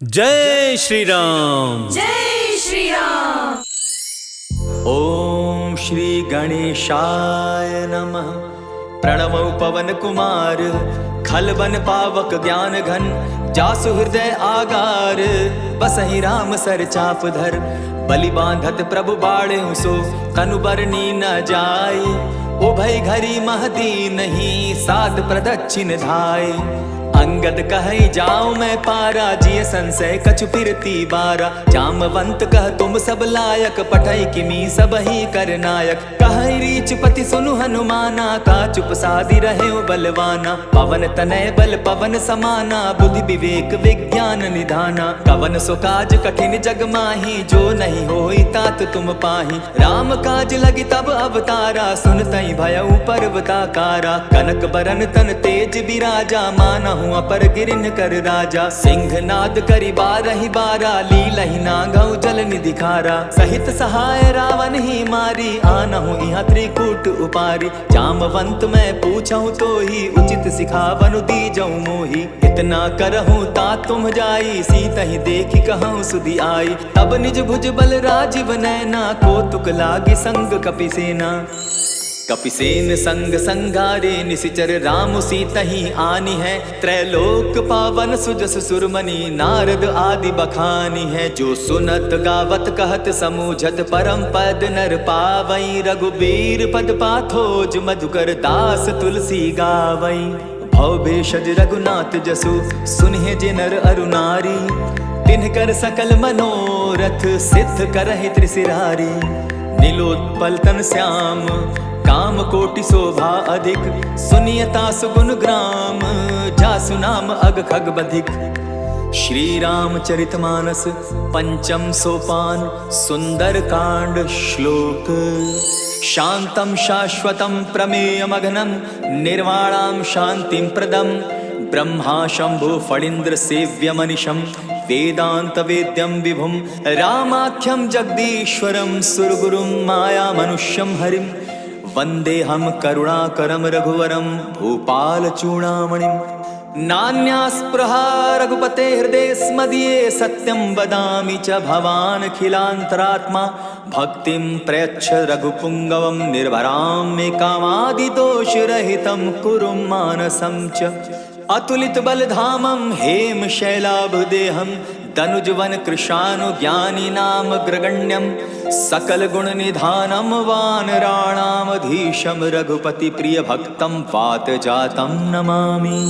जय श्री राम। जय श्री राम। ओम श्री गणेशाय नमः। प्रणवौ पवन कुमार, खलबन पावक ज्ञान घन, जासु हृदय आगार, बसहि राम सर चाप धर, बलि बांधत प्रभु बाढ़े सो, तनु बरनी न जाय, उभय घरी महदी नहीं, साध प्रदक्षिण धाय। अंगद कहे जाओ मैं पारा, जिय संशय कछु फिरती बारा, जामवंत कह तुम सब लायक, पठै किमी सब ही कर नायक। कहे रीच पति सुनु हनुमाना, का चुप साधि रहे बलवाना, पवन तनय बल पवन समाना, बुद्धि विवेक विज्ञान निधाना। कवन सो काज कठिन जग माही, जो नहीं होई तात तुम पाही। राम काज लगी तब अवतारा, सुनतई भयउ पर्वताकारा। कनक बरन तन तेज बिराजा, मानहु अपर गिरिन कर राजा। सिंहनाद करि बारहि बारा, लीलहि नागौ जल निधि खारा। सहित सहाय रावण ही मारी, आनहु इहाँ त्रिकूट उपारी। जामवंत मैं पूछहु तो ही, उचित सिखावनु दीजौ मोही। इतना करहु ता तुम जाई, सीतहि देखि कहूँ सुधि आई। तब निज भुज बल राजीव नैना, कौतुक लागी संग कपिसेना। कपिसेन संग संगारे, निशिचर राम सीतहि आनी है। त्रैलोक पावन सुजस सुरमणि, नारद आदि बखानी है। जो सुनत गावत कहत समूझत, परम पद नर पावई। रघुबीर पद पाथोज, मधुकर दास तुलसी गावई। भव भेषज रघुनाथ जसु, सुनिहे जे नर अरु नारी। तिनकर सकल मनोरथ, सिद्ध करहि त्रिशिरारी। नीलोत्पल तन श्याम, काम कोटि शोभा अधिक। सुनियता सुगुण ग्राम, जासु नाम अग खग बधिक। श्री रामचरितमानस पंचम सोपान, सुंदर कांड श्लोक। शांतं शाश्वतं प्रमेयमघनं, निर्वाणां शांतिं प्रदं। ब्रह्मा शंभु फणीन्द्र सेव्यमनिशं, वेदांत वेद्यं विभुं। रामाख्यं जगदीश्वरं, सुरगुरुं माया मनुष्यं हरिं। वंदेहम करुणाकरं रघुवरं, भूपाल चूड़ामणिं। नान्यास्पृहा रघुपते हृदये स्मदीये, सत्यं वदामि च भवानखिलान्तरात्मा। भक्तिं प्रयच्छ रघुपुङ्गवं, निर्भरां मे कामादिदोषरहितं, कुरु मानसं च। अतुलित बलधामं हेम शैलाभदेहं, तनुजवन कृशानु ज्ञानी नाम ग्रगण्यं। सकल गुण निधानम वानराणामधीशं, रघुपति प्रिय भक्तं वात जातं नमामि।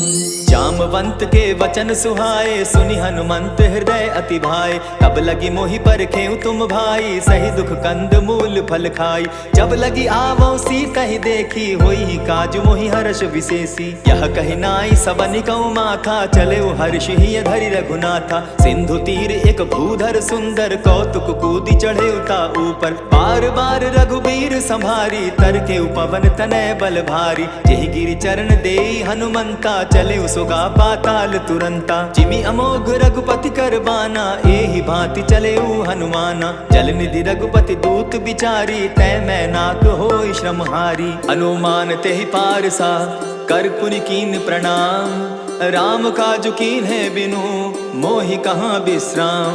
जामवंत के वचन सुहाए, सुनि हनुमंत हृदय अति भाए। तब लगी मोहि परखेउ तुम भाई, सही दुख कंद मूल फल खाई। जब लगी आवौ सीतहि देखी, होई काज मोहि हर्ष विशेषी। यह कहि नाई सबनि कौ माथा, चलेउ हर्ष हिय धरि रघुनाथा। सिंधु तीर एक भूधर सुंदर, कौतुक कूदि चढ़े उता ऊपर। बार बार रघुबीर संभारी, तरके पवन तनय बल भारी। जेहि गिरि चरण देई हनुमंता, चले सुगा पाताल तुरंता। जिमि अमोघ रघुपति कर बाना, एहि भांति चले हनुमाना। जल निधि रघुपति दूत बिचारी, तै मैं नाक होई श्रमहारी। हनुमान तेहि पारसा, कर पुनि कीन प्रणाम। राम काजु कीन्हे बिनु, मोहि कहाँ विश्राम।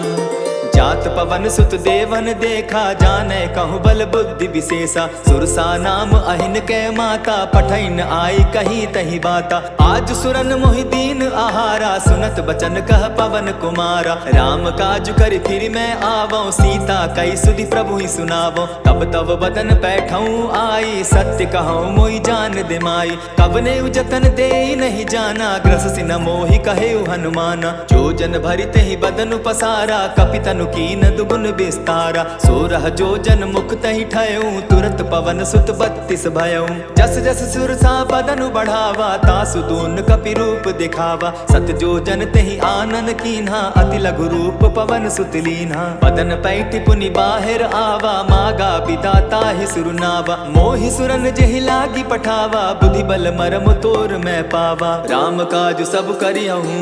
जात पवन सुत देवन देखा, जाने कहु बल बुद्धि विशेषा। सुरसा नाम अहिन के माता, पठैन आई कही तही बाता। आज सुरन मोहि दीन आहारा, सुनत बचन कह पवन कुमारा। राम काज कर फिर मैं आवौ, सीता कई सुधि प्रभु ही सुनावो। तब तब बदन पैठऊ आई, सत्य कहूँ मोहि जान दे माई। कवने जतन दे नहीं जाना, ग्रस सिन मोहि कहे हनुमाना। जो जन भरित ही बदन पसारा, कपितन कीन दुगुन विस्तारा। सोरह जो जन मुख तहि ठयऊ, तुरत पवन सुत 32 भयऊ। जस जस सुरसा बदनु बढ़ावा, तासु दून कपि रूप दिखावा। सत जो जन तेहि आनन कीन्हा, अति लघु रूप पवन सुत लीन्हा। बदन पैठि पुनि बाहिर आवा, मागा बिदा ताहि सुरनावा। मोहि सुरन जेहि लागी पठावा, बुद्धि बल मरम तोर मैं पावा। राम काज सब करियहूँ,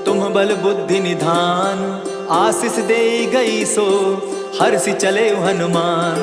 तुम बल बुद्धि निधान। आशीष दे गई सो, हर्षि चले हनुमान।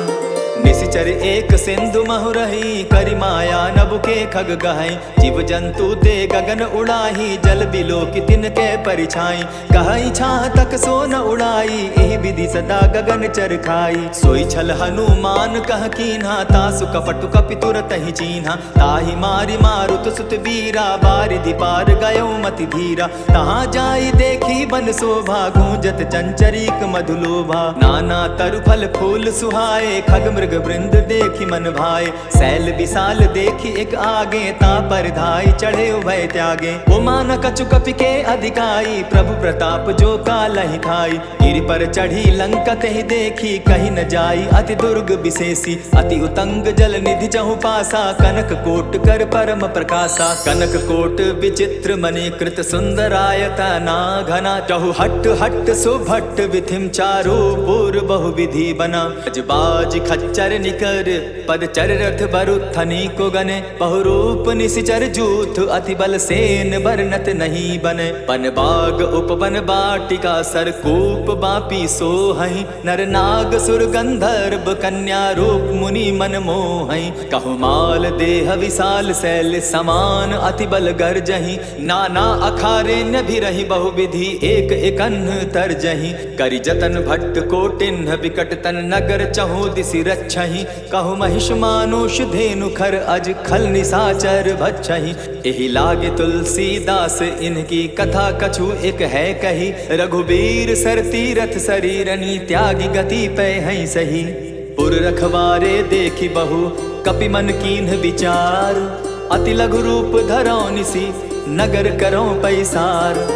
निशिचर एक सिंधु महु रही, करि माया नभ के खग गहई। जीव जंतु ते गगन उड़ाही, जल बिलो की तिनके परिछाई। कहई छाह तक सो न उड़ाई, एहि विधि सदा गगन चर खाई। सोई छल हनुमान कह कीन्हा, तासु कपटु कपि तुरत ही चीन्हा। ताहि मारि मारुत सुत वीरा, बारिधि पार गयो मति धीरा। तहाँ जाई देखी बन शोभा, गूंजत चंचरीक मधुलोभा। नाना तरु फल फूल सुहाए, खग मृग वृंद देखी मन भाए। शैल विशाल देखी एक आगे, ता पर धाई चढ़े उभय त्यागे। उमान कछु कपि के अधिकाई, प्रभु प्रताप जो कालहि खाई। गिरि पर चढ़ी लंका तेहि देखी, कही न जाई अति दुर्ग विशेषी। अति उतंग जल निधि चहु पासा, कनक कोट कर परम प्रकाशा। कनक कोट विचित्र मणि कृत सुंदरायता ना घना। चहु हट्ट हट्ट सुभट्ट विधिम चारो पुर बहु विधि बना। बाज खच्चर निकर पद चर रथ बरु थनी को गने। बहुरूप निशिचर जूथ अति बल सेन बरनत नहीं बने। बन बाग उपवन बाटिका सरकूप बापी सोहई। नर नाग सुर गंधर्व कन्या रूप मुनि मन मोहई। कहु माल देह विशाल शैल समान, अति बल गर्जही। नाना अखारे न भी रही, बहुविधि एक एकन्ह तरजही। करि जतन भट्ट कोटिन्ह विकट तन नगर, चहु दिसि रक्षहि। कहु महिष मानुष धेनु खर, अज खल निशाचर भक्षहि। एहि लागे तुलसीदास इनकी कथा, कछु एक है कही। रघुबीर सर तीरथ शरीरनी, त्यागी गति पै हई सही। पुर रखवारे देखी बहु, कपि मन कीन्ह विचार। अति लघु रूप धरौ निसी, नगर करौ पैसार।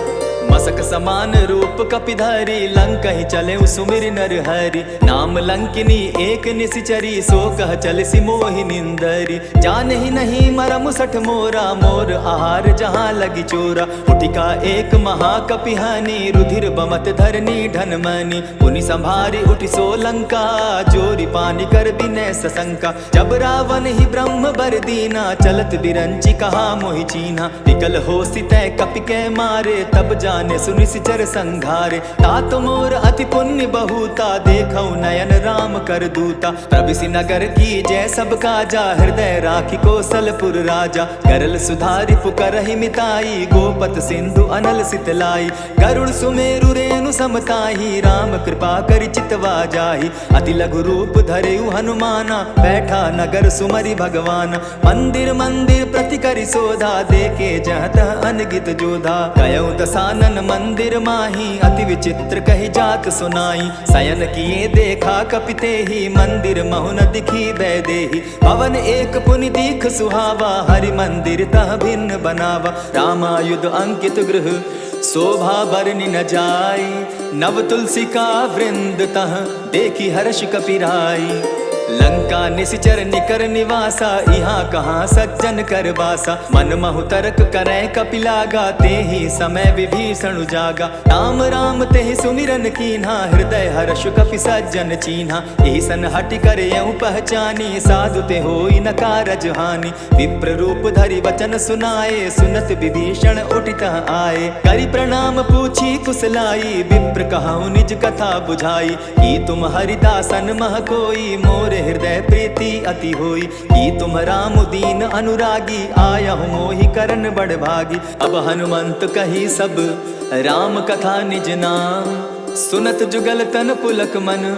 मसक समान रूप कपिधरी, लंकहि चले सुमिर नर हरि। नाम लंकिनी एक निशिचरी, सो कह चल सी मोहि निंदरी। जानहि नहीं मरम सठ मोरा, मोर आहार जहाँ लगी चोरा। उठिका एक महाकपिहानी, रुधिर बमत धरनी ढनमनी। पुनि संभारी उठि सो लंका, जोरी पानी कर बिनै सशंका। जब रावण ही ब्रह्म बर दीना, चलत बिरंची कहा मोहि चीन्हा। विकल होसि तै कपि कै मारे, तब जाने सुनिशिचर संघारे। तात मोर अति पुण्य बहुता, देखौ नयन राम कर दूता। प्रविशि नगर की जय सब काजा, हृदय राखी कौशलपुर राजा। करल सुधारि पुकरहि मिताई, गोपत सिंधु अनल सितलाई। गरुड़ सुमेरु रेणु समताही, राम कृपा करि चितवा जाहि। अति लघु रूप धरेउ हनुमाना, बैठा नगर सुमरि भगवान। मंदिर मंदिर प्रति करि शोधा, देखे जहत अनगित जोधा। कयौ दसानन मंदिर माही, अति विचित्र कही जात सुनाई। शयन किए देखा कपिते ही, मंदिर महु न दिखी वैदेही। भवन एक पुनि दीख सुहावा, हरि मंदिर तह भिन्न बनावा। रामायुध अंकित गृह शोभा बरनि न जाई। नव तुलसी का वृंद तह देखी हर्ष कपिराई। लंका निशिचर निकर निवासा, यहाँ कहाँ सज्जन कर बासा। मन महु तर्क करै कपिलागा, तेहि समय विभीषण जागा। राम राम तेहि सुमिरन कीन्हा, हृदय हर्ष कपि सज्जन चीन्हा। एहि सन हटि कर यऊ पहचानी, साधु ते होई न कारज हानि। विप्र रूप धरि वचन सुनाए, सुनत विभीषण उठितः आए। करि प्रणाम पूछी कुशलाई, विप्र कहूँ निज कथा बुझाई। कि तुम हरिदासन मह कोई, मोर हृदय प्रीति अति होई। कि तुम राम दीन अनुरागी, आयहु मोहि करन बड़ भागी। अब हनुमंत कही सब राम कथा निज नाम, सुनत जुगल तन पुलक मन,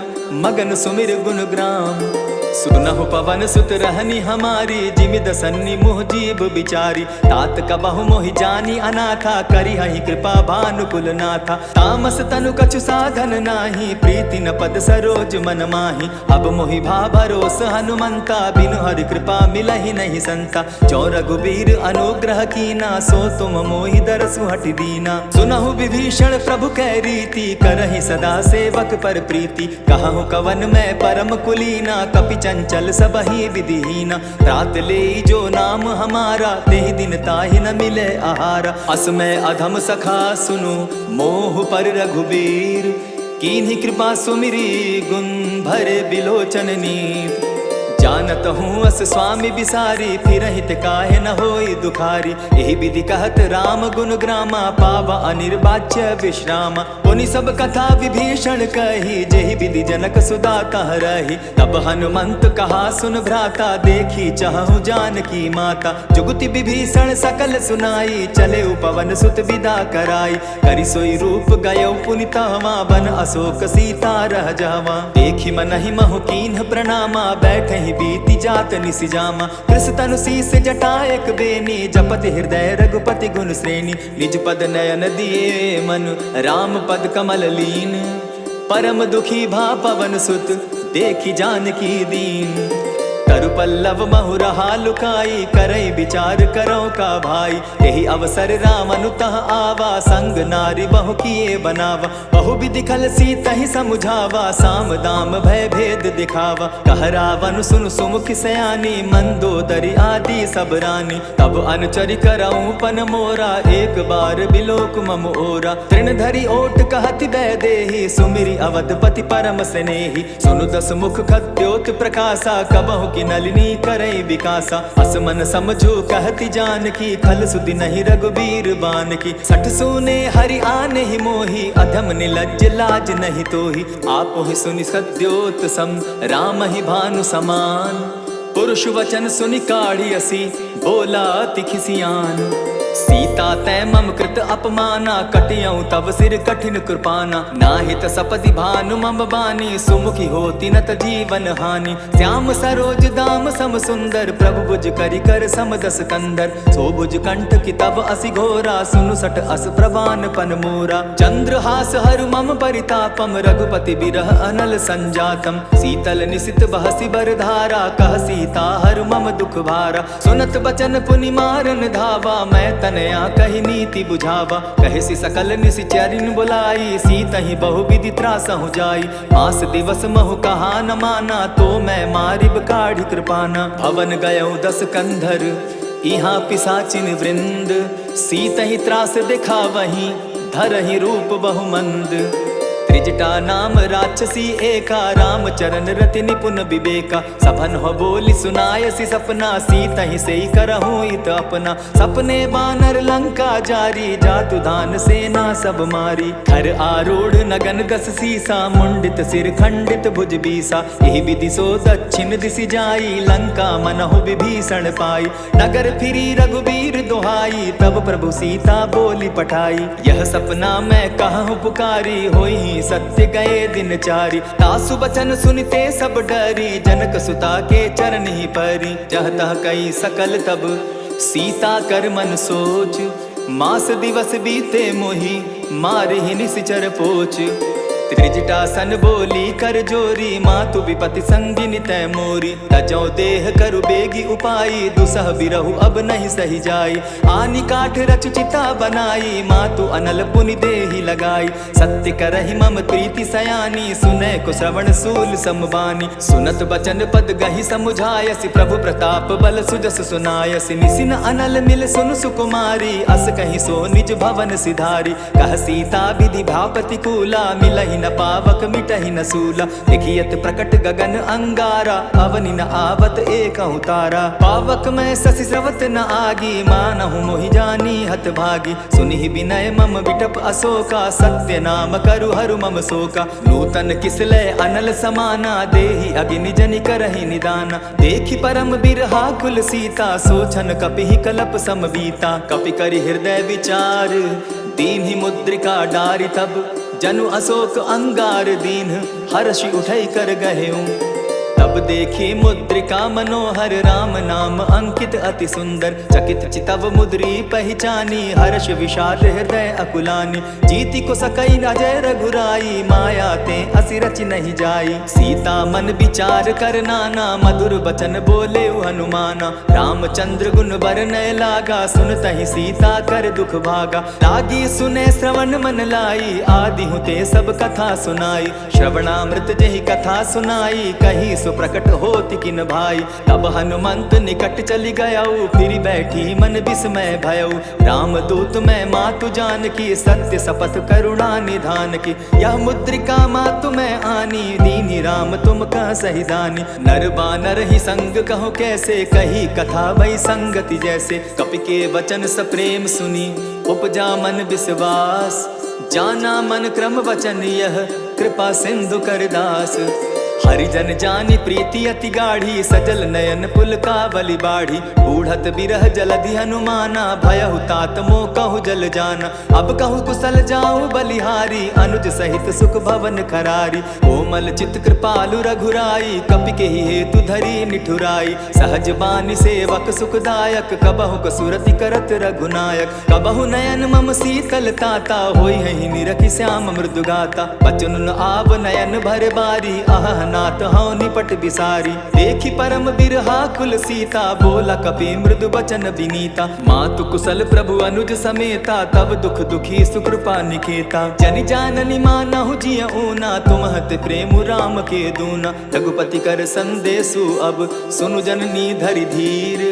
मगन सुमिर गुण ग्राम। सुनहु पवन सुत रहनी हमारी, जिमि दसन्नी मुह जीव बिचारी। तात कबहु मोहि जानी अनाथा, करी हहि कृपा भानुकुल नाथा। तामस तनु कछु साधन नाही, प्रीति न पद सरोज मन माही। अब मोहि भा भरोस हनुमंता, बिनु हरि कृपा मिलहि नहीं संता। जो रघुबीर अनुग्रह कीना, सो तुम मोहि दरसु हटि दीना। सुनहु विभीषण प्रभु कै रीति, करहि सदा सेवक पर प्रीति। कहु कवन मैं परम कुलीना, कपि चंचल सबहि विधिहीना। रात ले जो नाम हमारा, तेहि दिन ताहि न मिले आहारा। अस मैं अधम सखा सुनु, मोह पर रघुबीर। कीन्ही कृपा सुमिरी, गुण भरे बिलोचन नीर। जानत हूँ अस स्वामी बिसारी, फिर हित काहे न होई दुखारी। यही विधि कहत राम गुण ग्रामा, पावा अनिर्वाच्य विश्रामा। पुनि सुनि सब कथा विभीषण कही, जेहि विधि जनक सुदा कह रही। तब हनुमंत कहा सुन भ्राता, देखी चाहु जानकी माता। जुगति विभीषण सकल सुनाई, चले पवन सुत विदा कराई। करि सोई रूप गयो पुनि तहवा, बन अशोक सीता रह जावा। देखी मनहि महु कीन्ह प्रणामा, बैठहि बीति जात निसि जामा। कृष तनु शीस जटा एक बेनी, जपति हृदय रघुपति गुण श्रेणी। निज पद नयन दिए मन, राम पद कमल लीन। परम दुखी भा पवन सुत, देखी जानकी दीन। तरु पल्लव महु रहा लुकाई, करई विचार करो का भाई। यही अवसर राम अनुतः आवा, संग नारी बहु किए बनावा। बहु विधि खल सीता ही समुझावा, साम दाम भय भेद दिखावा। कह रावण सुन सुमुख सयानी, मंदोदरी आदि सब रानी। तब अनुचरि करऊं पन मोरा, एक बार बिलोक मम ओरा। तृण धरि ओट कहति वैदेही, सुमिरि अवधपति परम स्नेही। सुनु दस मुख खद्योत प्रकाशा, कबहु की नलिनी करई विकासा। असमन समझो कहति जानकी, खल सुधि नहीं रघुबीर बान की। सठ सुने हरि आने ही मोही, अधम निलज्ज लाज नहीं तोही। आपो ही सुनि सद्योत सम, राम ही भानु समान। पुरुष वचन सुनि काढ़ी असी, बोला अति खिसियान। सीता तै मम कृत अपमाना, कटियऊं तब सिर कठिन कृपाना। नाहित सपदि भानु मम बानी, सुमुखी होती नत जीवन हानि। श्याम सरोज दाम सम सुंदर, प्रभु भुज करि कर सम दस कंदर। सो भुज कंठ की तब असि घोरा, सुनु सट अस प्रवान पन मोरा। चंद्रहास हरु मम परितापम, रघुपति बिरह अनल संजातम। शीतल निशित बहसि बरधारा, कह सीता हरु मम दुख भारा। सुनत बचन पुनि मारन धावा, मैं तनया कही नीति बुझावा। कहसी सकल निशिचरिन बुलाई, सीतहि बहु विधि त्रासहु जाई। मास दिवस महु कहा न माना, तो मैं मारिब काढ़ी कृपाना। भवन गयौ दस कंधर, इहाँ पिशाचिन वृंद। सीतहि त्रास दिखावहीं, धरहि रूप बहुमंद। त्रिजटा नाम राक्षसी एका, राम चरण रति निपुण विवेका। सभन हो बोली सुनायसी सपना, सीतहि सेई करहूँ इत अपना। सपने बानर लंका जारी, जातु धान सेना सब मारी। खर आरूढ़ नगन गस सीसा, मुंडित सिर खंडित भुज बीसा। यही विधि सो दक्षिण दिशि जाई, लंका मनहु विभीषण पाई। नगर फिरी रघुबीर दुहाई, तब प्रभु सीता बोली पठाई। यह सपना मैं कहूँ पुकारी, होई सत्य गए दिन चारी। तासु बचन सुनते सब डरी, जनक सुता के चरण ही परी। जह तह कई सकल तब, सीता कर मन सोच। मास दिवस बीते मोही, मारे ही निशिचर पोच। त्रिजटा सन बोली कर जोरी, मातु विपति संगिनी तै मोरी। तजौ देह करु बेगी उपाई, दुसह बिरहु अब नहीं सही जाई। आनि काठ रचु चिता बनाई, मातु अनल पुनि देहि लगाई। सत्य करहि मम प्रीति सयानी, सुनै को श्रवण सूल समबानी। सुनत बचन पद गहि समुझायसि, प्रभु प्रताप बल सुजस सुनायसि। निसिन अनल मिल सुन सुकुमारी, अस कहि सो निज भवन सिधारी। कह सीता विधि भापति कूला, मिलहि न पावक मिटहि न सूला। देखियत प्रकट गगन अंगारा, अवनि न आवत एक तारा। पावक मैं शशि स्रवत न आगी, मानहु मोहि जानी हत भागी। सुनिहि विनय मम विटप अशोका, सत्य नाम करु हरु मम शोका। नूतन किसलय अनल समाना, देहि अग्नि जनि करहि निदाना। देखि परम बिरहा कुल सीता, सोचन कपिहि कलप समबीता। कपि करि हृदय विचार, दीन्हि मुद्रिका डारि। तब जनु अशोक अंगार दीन, हर्षि उठै कर गहेऊं। तब देखी मुद्रिका मनोहर, राम नाम अंकित अति सुंदर। चकित चितव मुद्री पहचानी, हर्ष विषाद हृदय अकुलानी। जीति को सकई अजय रघुराई, माया ते असि रचि नहीं जाई। सीता मन विचार कर नाना, मधुर बचन बोले हनुमाना। रामचंद्र गुण बरनय लागा, सुनतहि सीता कर दुख भागा। लागी सुने श्रवण मन लाई, आदि हुते सब कथा सुनाई। श्रवणामृत जहि कथा सुनाई, कही सो प्रकट होति किन भाई। तब हनुमंत निकट चली गयऊ, फिर बैठी मन विस्मय भयऊ। राम दूत मैं मातु जान की, सत्य शपथ करुणा निधान की। यह मुद्रिका मातु मैं आनी, दीनी राम तुम कह सही दानी। नर बानर ही संग कहो कैसे, कही कथा भई संगति जैसे। कपि के वचन सप्रेम सुनी, उपजा मन विश्वास। जाना मन क्रम वचन यह कृपा सिंधु करदास। हरिजन जानी प्रीति अति गाढ़ी सजल नयन पुलकावली बाढ़ी। बूढ़त बिरह जलधि हनुमाना भयहु तात मोह कहु जल जाना। अब कहु कुशल जाऊं बलिहारी अनुज सहित सुख भवन खरारी। कोमल चित कृपालु रघुराई कपि के ही हेतु धरी निठुराई। सहज बानी सेवक सुखदायक कबहु कसुरति करत रघुनायक। कबहु नयन मम शीतल ताता होई है निरखि श्याम मृदु गाता। बचन न आव नयन भर बारी आह नाथ हौ निपट बिसारी। देखी परम बिरहा कुल सीता बोला कपि मृदु बचन बिनीता। मातु कुशल प्रभु अनुज समेता तब दुख दुखी सुकृपा निकेता। जनि जाननी मानहु जिय ऊना तुमहत प्रेम राम के दूना। रघुपति कर संदेशु अब सुनु जननी धरि धीर।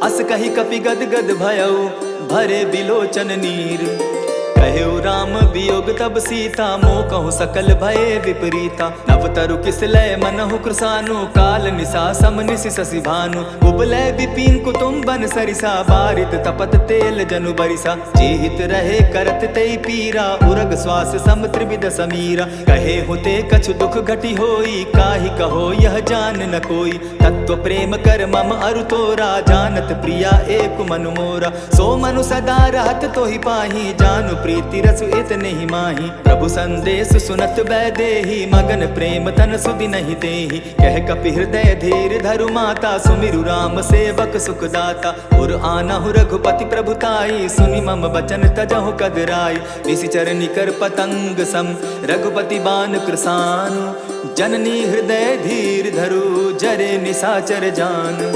अस कही कपि गद गद भयउ भरे बिलोचन नीर। कहेउ राम वियोग तब सीता मोह कहु सकल भये विपरीता। नव तरु किस लय मनहु कृसानु काल निशा सम निशि शशि भानु। उबलय विपिन कुटुम्बन सरिसा बारित तपत तेल जनु बरिसा। जेहित रहे करत तेई पीरा उरग श्वास सम त्रिविध समीरा। कहे होते कछु दुख घटी होई काहि कहो यह जान न कोई। तत्व प्रेम कर मम अरु तोरा जानत प्रिया एक मनु मोरा। सो मनु सदा रहत तोहि पाही जानु प्रीति रसु इतने ही माही। प्रभु संदेश सुनत बैदेही मगन प्रेम तन सुधि नहीं देही। कह कपि हृदय धीर धरु माता सुमिरु राम सेवक सुखदाता। उर आनहु रघुपति प्रभुताई सुनि मम बचन तजहु कदराई। निशिचर निकर पतंग सम रघुपति बान कृसानु। जननी हृदय धीर धरु जरे निशाचर जान।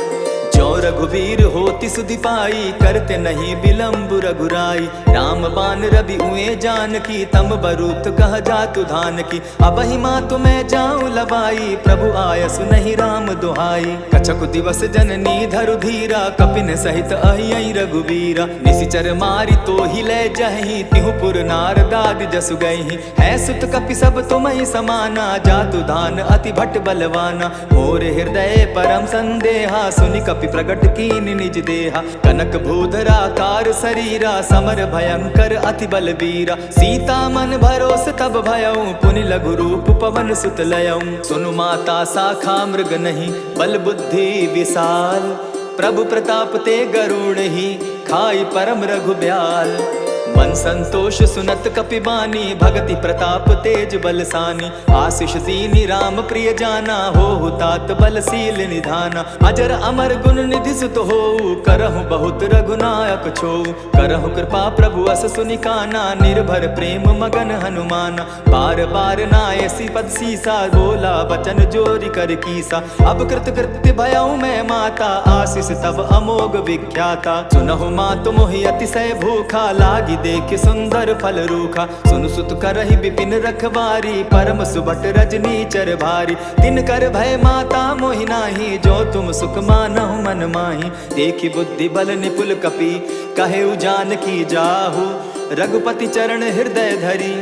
जो रघुवीर होति सुधि पाई करते नहीं विलंब रघुराई। राम बान रवि उए जान की तम बरूत कह जातु धान की। अब ही माँ तुम्हें जाऊं लवाई प्रभु आय सुनहि राम दुहाई। कछक दिवस जननी धरु धीरा कपिन सहित अहि रघुवीरा। निशिचर मारी तो ही ले जहि तिहु पुर नारदादि जसु गई। है सुत कपि सब तुम्हि समाना जातु धान अति भट बलवाना। मोर हृदय परम संदेहा सुनि कपि प्रगट कीन निज देहा। कनक भूधरा कार शरीरा समर भयंकर अति बलवीरा। सीता मन भरोस तब भयउ पुनि लघु रूप पवन सुत लयउ। सुनु माता शाखा मृग नहीं बल बुद्धि विशाल। प्रभु प्रताप ते गरुड़ ही खाई परम रघु ब्याल। मन संतोष सुनत कपि बानी भगति प्रताप तेज बलसानी। आशीष दीनी राम प्रिय जाना हो तात बलशील निधाना। अजर अमर गुण निधि सुत हो करहु बहुत रघुनायक छो। करहु कृपा प्रभु अस सुनि काना निर्भर प्रेम मगन हनुमाना। बार बार नायसी पद सीसा बोला बचन जोरी कर कीसा। अब कृत कृत्य भयउ मैं माता आशीष तब अमोघ विख्याता। सुनहु मातु मोहि अतिशय भूखा लागी देख सुंदर फल रूखा। सुन सुत करहि विपिन रखवारी परम सुबट रजनी चर भारी। तिन कर भय माता मोहि नाही जो तुम सुख मानहु मन माही। देखि बुद्धि बल निपुल कपि कहेउ जानकी जाहु। रघुपति चरण हृदय धरी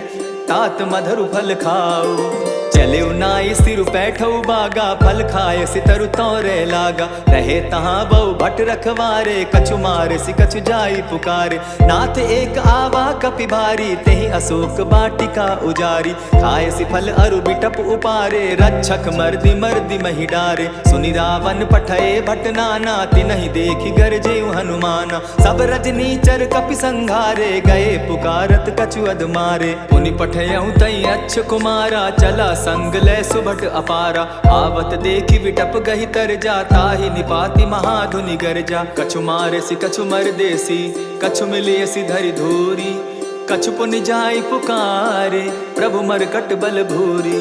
तात मधुर फल खाओ। चले नाई सिर पैठऊ बागा फल खाए सितरु तौरे लागा। रहे तहाँ बहु भट रखवारे कछु मारे सि कछु जाई पुकारे। नाथ एक आवा कपि भारी तेहि अशोक बाटिका उजारी। खाए सि फल अरु बिटप उपारे रक्षक मर्दि मर्दि महि डारे। सुनि रावण पठये भट नाना तिनहि देखि गरजेउ हनुमाना। सब रजनी चर कपि संघारे गए पुकारत कछु अधमारे। पुनि पठयउ तई अच्छ कुमारा चला संग लय सुभट अपारा। आवत देखि विटप गहि तर जा ताहि निपाति महाधुनि गर्जा। कछु मारे सि कछु मर देसी कछु मिलिय सि धरि धूरी। कछु पुनि जाई पुकारे प्रभु मरकट बल भूरी।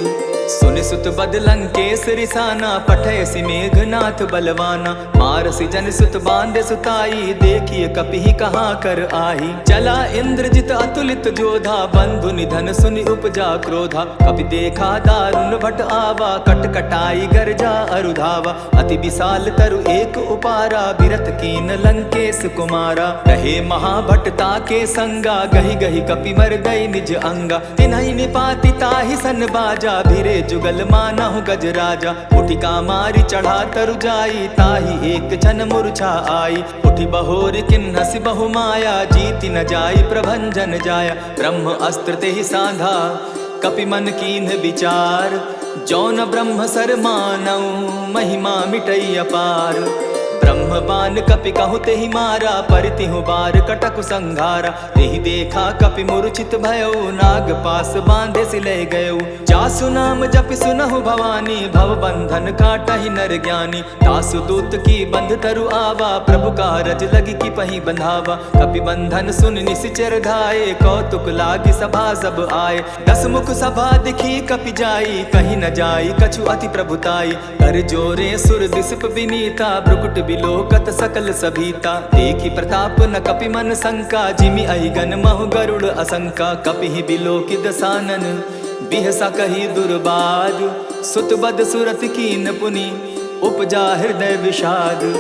सुनि सुत बद लंकेश रिसाना पठय सि मेघनाथ बलवाना। मार सि जन सुत बांधे सुताई देखिए कपि कहाँ कर आही। चला इंद्रजित अतुलित जोधा बंधु निधन सुनि उपजा क्रोधा। कपि देखा दारुण भट आवा कट कटाई गर्जा अरुधावा। अति विशाल तरु एक उपारा बिरत कीन लंकेश कुमारा। रहे महाभटता के संगा गहि गहि कपि मर दई निज अंगा। तिन्हि निपाति ताहि सन बाजा भिरे जुगल मानहु गज राजा। उठिका मारी चढ़ा तरु जाई, ताही एक छन मूर्छा आई। उठी बहोर किन्हसि बहु माया, जीति न जाई प्रभंजन जाया। ब्रह्म अस्त्र ते ही साधा, कपि मन कीन्ह विचार। जौन ब्रह्म सर मानऊ, महिमा मिटई अपार। ब्रह्म बान कपि कहु तेहि मारा, परितिहु बार कटकु संघारा। तेहि देखा कपि मूर्छित भयो, नाग पास बांधे सिले गयो। जासु नाम जपि सुनहु भवानी, भव बंधन काटहि नर ज्ञानी। तासु दूत की बंध तरु आवा, प्रभु कारज लगी की पही बंधावा। कपि बंधन सुन निसिचर धाये, कौतुक लागी सभा सब आए। दस मुख सभा दिखी कपि जाई, कहीं न जाई कछु अति प्रभुताई। कर जोरे सुर दिसप विनीता, ब्रुकुट बिलोकत सकल सभीता। देखी प्रताप न कपि मन शंका, जिमि अहिगन महु गरुड़ असंका। कपिहि बिलोकि दसानन, बिहसा कही दुर्बाद। सुत बद सुरत कीन पुनि, उपजा हृदय विषाद।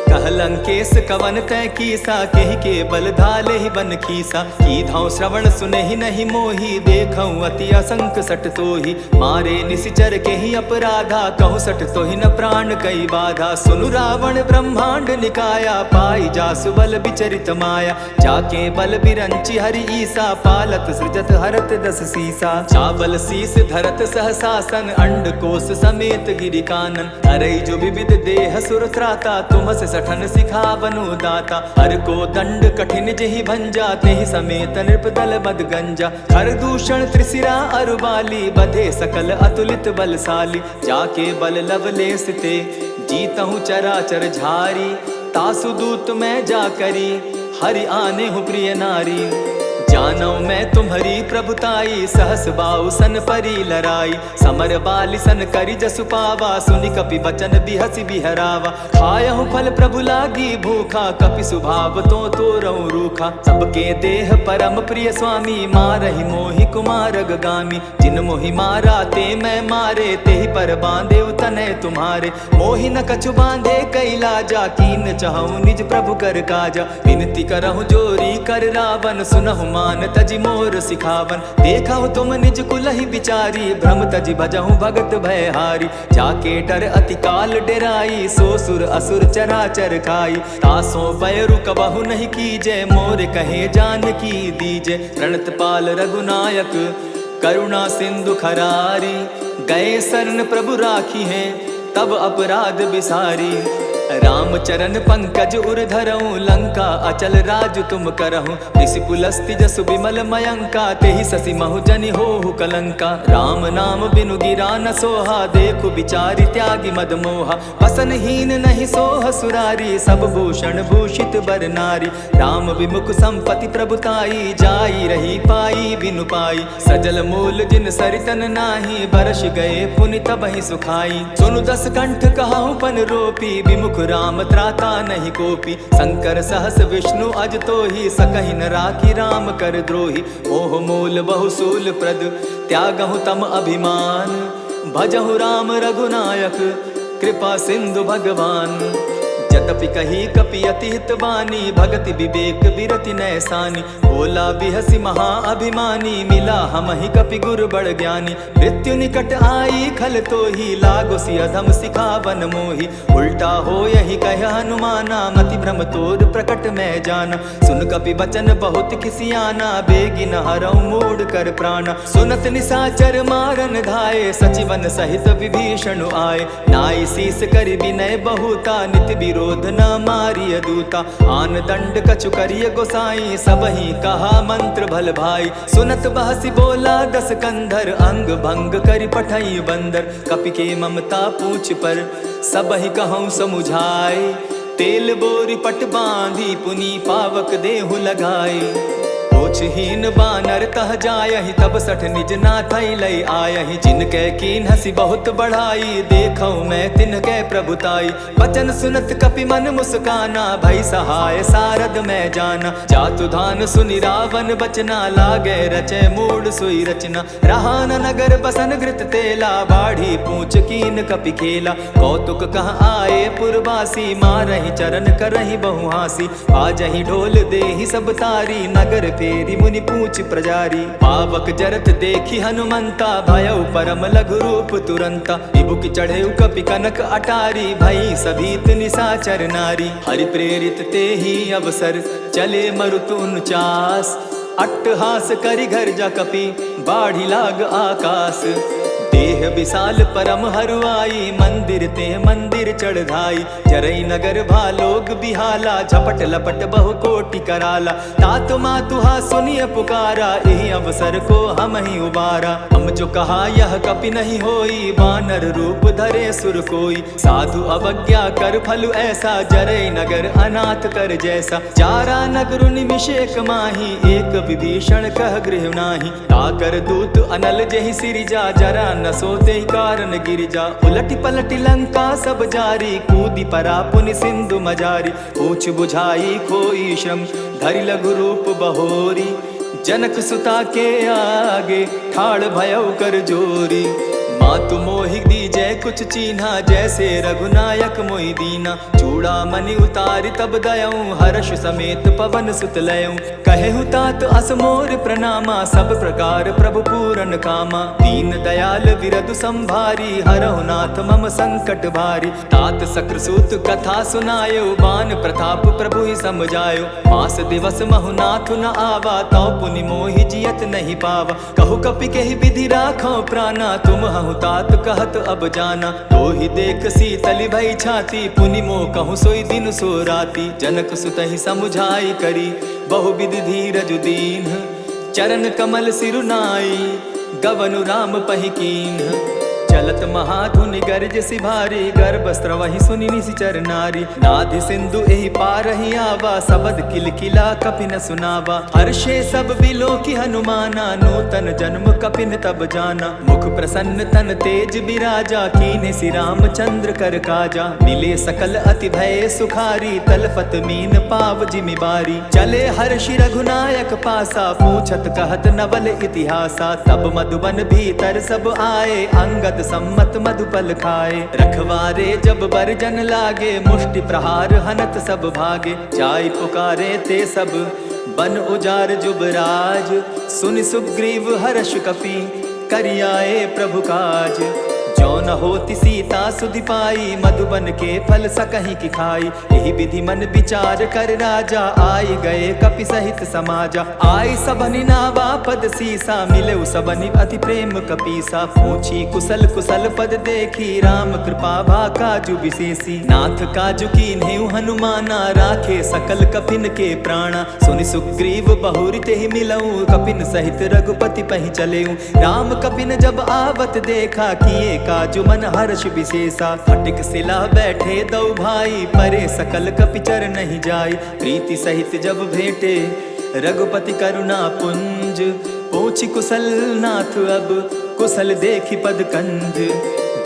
कहलंकेश कवन तय कीसा, केहि के बल धाले ही बन खीसा। की धाउ श्रवण सुने ही नहीं मोही, देखऊं अति असंक सट तोही। मारे निसिचर के ही अपराधा, कहूँ सट तो ही न प्राण कई बाधा। सुनु रावण ब्रह्मांड निकाया, पाई जासु बल विचरित माया। जाके बल बिरंची हरि ईसा, पालत सृजत हरत दस सीसा। चावल शीस धरत सहसासन, अंड कोश समेत गिरि कानन। हरई जो विविध देह सुर त्राता, तुम से सठन सिखावनु दाता। हर को दंड कठिन जेहि भंजा, तेहि समेत नृपदल मद गंजा। हर दूषण त्रिशिरा अरुबाली, बधे सकल अतुलित बलशाली। जाके बल लवलेस ते, जीतहु चराचर झारी। तासु दूत मैं जा करी, हरि आने हूँ प्रिय नारी। जानौ मैं तुम्हारी प्रभुताई, सहस बाऊ सन परी लराई। समर बाली सन करी जसु पावा, सुनि कपि बचन बिहसि बिहरावा। खायहु फल प्रभु लागी भूखा, कपि सुभाव तो तोरहु रूखा। सबके देह परम प्रिय स्वामी, मारहि मोहि कुमार गामी। जिन मोहि मारा ते मैं मारे, तेहि पर बांधे तनय तुम्हारे। मोहि न कछु बांधे कैला जा, कीन चाहूं निज प्रभु कर काजा। विनती करहु जोरी कर रावण, सुनहु मान तजि मोर सिखावन। देखहु तुम निज कुलहि बिचारी, भ्रम तजि भजहु भगत भयहारी। जाके डर अति काल डेराई, सो सुर असुर चराचर खाई। तासो बैरु कबहु नहीं कीजे, मोर कहे जानकी दीजे। प्रणत पाल रघुनायक, करुणा सिंधु खरारी। गए शरण प्रभु राखी हैं, तब अपराध बिसारी। राम चरण पंकज उर धरऊं, लंका अचल राज तुम करहूं। ऋषि पुलस्ति जसु विमल मयंका, तेहि ससि महु जनि होहु कलंका। राम नाम बिनु गिरा न सोहा, देखु विचारि त्यागी मद मोहा। वसनहीन नहीं सोह सुरारी, सब भूषण भूषित बर नारी। राम विमुख संपति प्रभुताई, जाई रही पाई बिनु पाई। सजल मूल जिन सरितन नाही, बरस गए पुनि तबहि सुखाई। सुनु दस कंठ कहाऊं पन रोपी, विमुख राम त्राता नहीं कोपी। शंकर सहस विष्णु अज तो ही, सकहि न राखी राम कर द्रोही। मोह मूल बहुसूल प्रद, त्यागहु तम अभिमान। भजहु राम रघुनायक, कृपा सिंधु भगवान। जतपि कही कपि अति हित बानी, भगति विवेक बिरति नैसानी। बोला बिहसि महा अभिमानी, मिला हमहि कपि गुर बड़ ज्ञानी। मृत्यु निकट आई खल तो ही, लागो सि अधम सिखावन मोही। उल्टा हो यही कह हनुमाना, मति भ्रम तोर प्रकट मैं जाना। सुन कपि बचन बहुत खिसियाना, बेगी न हरऊ मूड कर प्राणा। सुनत निसाचर मारन धाये, सचिवन सहित विभीषण आए। नाई शीस करि विनय बहुता, नित विरोध न मारिय दूता। आन दंड कछु करिय गोसाई, सबहि कहा मंत्र भल भाई। सुनत बहसि बोला दस कंधर, अंग भंग करि पठई बंदर। कपि के ममता पूछ पर, सबहि कहूँ समुझाए। तेल बोरी पट बांधी, पुनि पावक देहु लगाए। ओछहीन बानर तह जायहि, तब सठ निज नाथै लई आयहि। जिनके कीन हसी बहुत बढ़ाई, देखऊं मैं तिनके प्रभुताई। बचन सुनत कपि मन मुस्काना, भई सहाय सारद मैं जाना। जातु धान सुनि रावण बचना, लागे रचे मूड सोई रचना। रहा न नगर बसन घृत तेला, बाढ़ी पूछ कीन कपि खेला। कौतुक कह आए पुरवासी, मारहि चरण करहि बहुहासी। आजहि ढोल देहि सब तारी, नगर पे फेरी मुनि पूछ प्रजारी। पावक जरत देखी हनुमंता, भयउ परम लघु रूप तुरंता। विभुक चढ़े कपि कनक अटारी, भई सभीत निशाचर नारी। हरि प्रेरित ते ही अवसर, चले मरुत 49। अट्टहास करि घर जा कपि, बाढ़ी लाग आकाश। देह विशाल परम हरुआई, मंदिर ते मंदिर चढ़ाई। जरई नगर भालोग बिहाला, झपट लपट बहु कोटि कराला। तात मातुहा सुनिय पुकारा, यही अवसर को हम ही उबारा। हम जो कहा यह कपि नहीं होई, बानर रूप धरे सुर कोई। साधु अवज्ञा कर फल ऐसा, जरई नगर अनाथ कर जैसा। चारा नगर निमिषेक माही, एक विभीषण कह गृह नाही। ताकर दूत अनल जहि सिरिजा, जरा न सोते कारण गिरिजा। उलटी पलटी लंका सब जारी, कूदी परा पुनि सिंधु मजारी। पूछ बुझाई खोई श्रम, धरि लघु रूप बहोरी। जनक सुता के आगे, ठाड़ भयउ कर जोरी। मातु मोहि दीजै कुछ चीन्हा, जैसे रघुनायक मोहि दीना। चूड़ा मणि उतारि तब दयऊं, हर्ष समेत पवन सुत लयऊं। कहेहु तात अस मोर प्रणामा, सब प्रकार प्रभु पूरन कामा। दीन दयाल विरधु संभारी, हरहु नाथ मम संकट भारी। तात सक्रसूत कथा सुनायो, बान प्रताप प्रभु ही समझायो। मास दिवस महु नाथ न आवा, तौ पुनि मोहि जियत नहीं पावा। कहु कपि केहि विधि राखो प्राणा, तुम हहु तात कहत अब जाना। तो ही देख शीतल भई छाती, पुनि मोह कहूँ सोई दिन सो राती। जनक सुतहि समुझाई करी, बहुविधि धीरज दीन। चरण कमल सिरुनाई, गवनु राम पहि कीन्ह। चलत महाधुनि गर्ज सिभारी, गर्भ स्रवहि सुनि निशिचर नारी। नाधि सिंधु एहि पारहि आवा, सबद किलकिला कपि न सुनावा। हर्षे सब बिलोकि हनुमाना, नूतन जन्म कपिन तब जाना। मुख प्रसन्न तन तेज बिराजा, कीन्हे सि रामचंद्र कर काजा। मिले सकल अति भय सुखारी, तलफत मीन पाव जिमि बारी। चले हर्षि रघुनायक पासा, पूछत कहत नवल इतिहासा। तब मधुबन भीतर सब आए, अंगद सम्मत मधुपल खाए। रखवारे जब बरजन लागे, मुष्टि प्रहार हनत सब भागे। जाय पुकारे ते सब, बन उजार जुबराज। सुनि सुग्रीव हर्ष कपि, करियाए प्रभु काज। जो न होती सीता सुधि पाई, मधुबन के फल सकहीं की खाई। यही विधि मन विचार कर राजा, आई गए कपि सहित समाजा। आई सबनि नावा पद सीसा, मिले सबनि अति प्रेम कपीसा। पूछी कुशल कुशल पद देखी, राम कृपा भा काजु विशेषी। नाथ काजु कीन्हेउ हनुमाना, राखे सकल कपिन के प्राणा। सुनि सुग्रीव बहुरि तेहि मिलऊं, कपिन सहित रघुपति पहि चलेऊं। राम कपिन जब आवत देखा, किए काजु मन हर्ष विशेषा। फटिक सिला बैठे दो भाई, परे सकल कपि चर नहीं जाई। प्रीति सहित जब भेटे, रघुपति करुणा पुंज। पूछि कुशल नाथ अब, कुशल देखि पद कंज।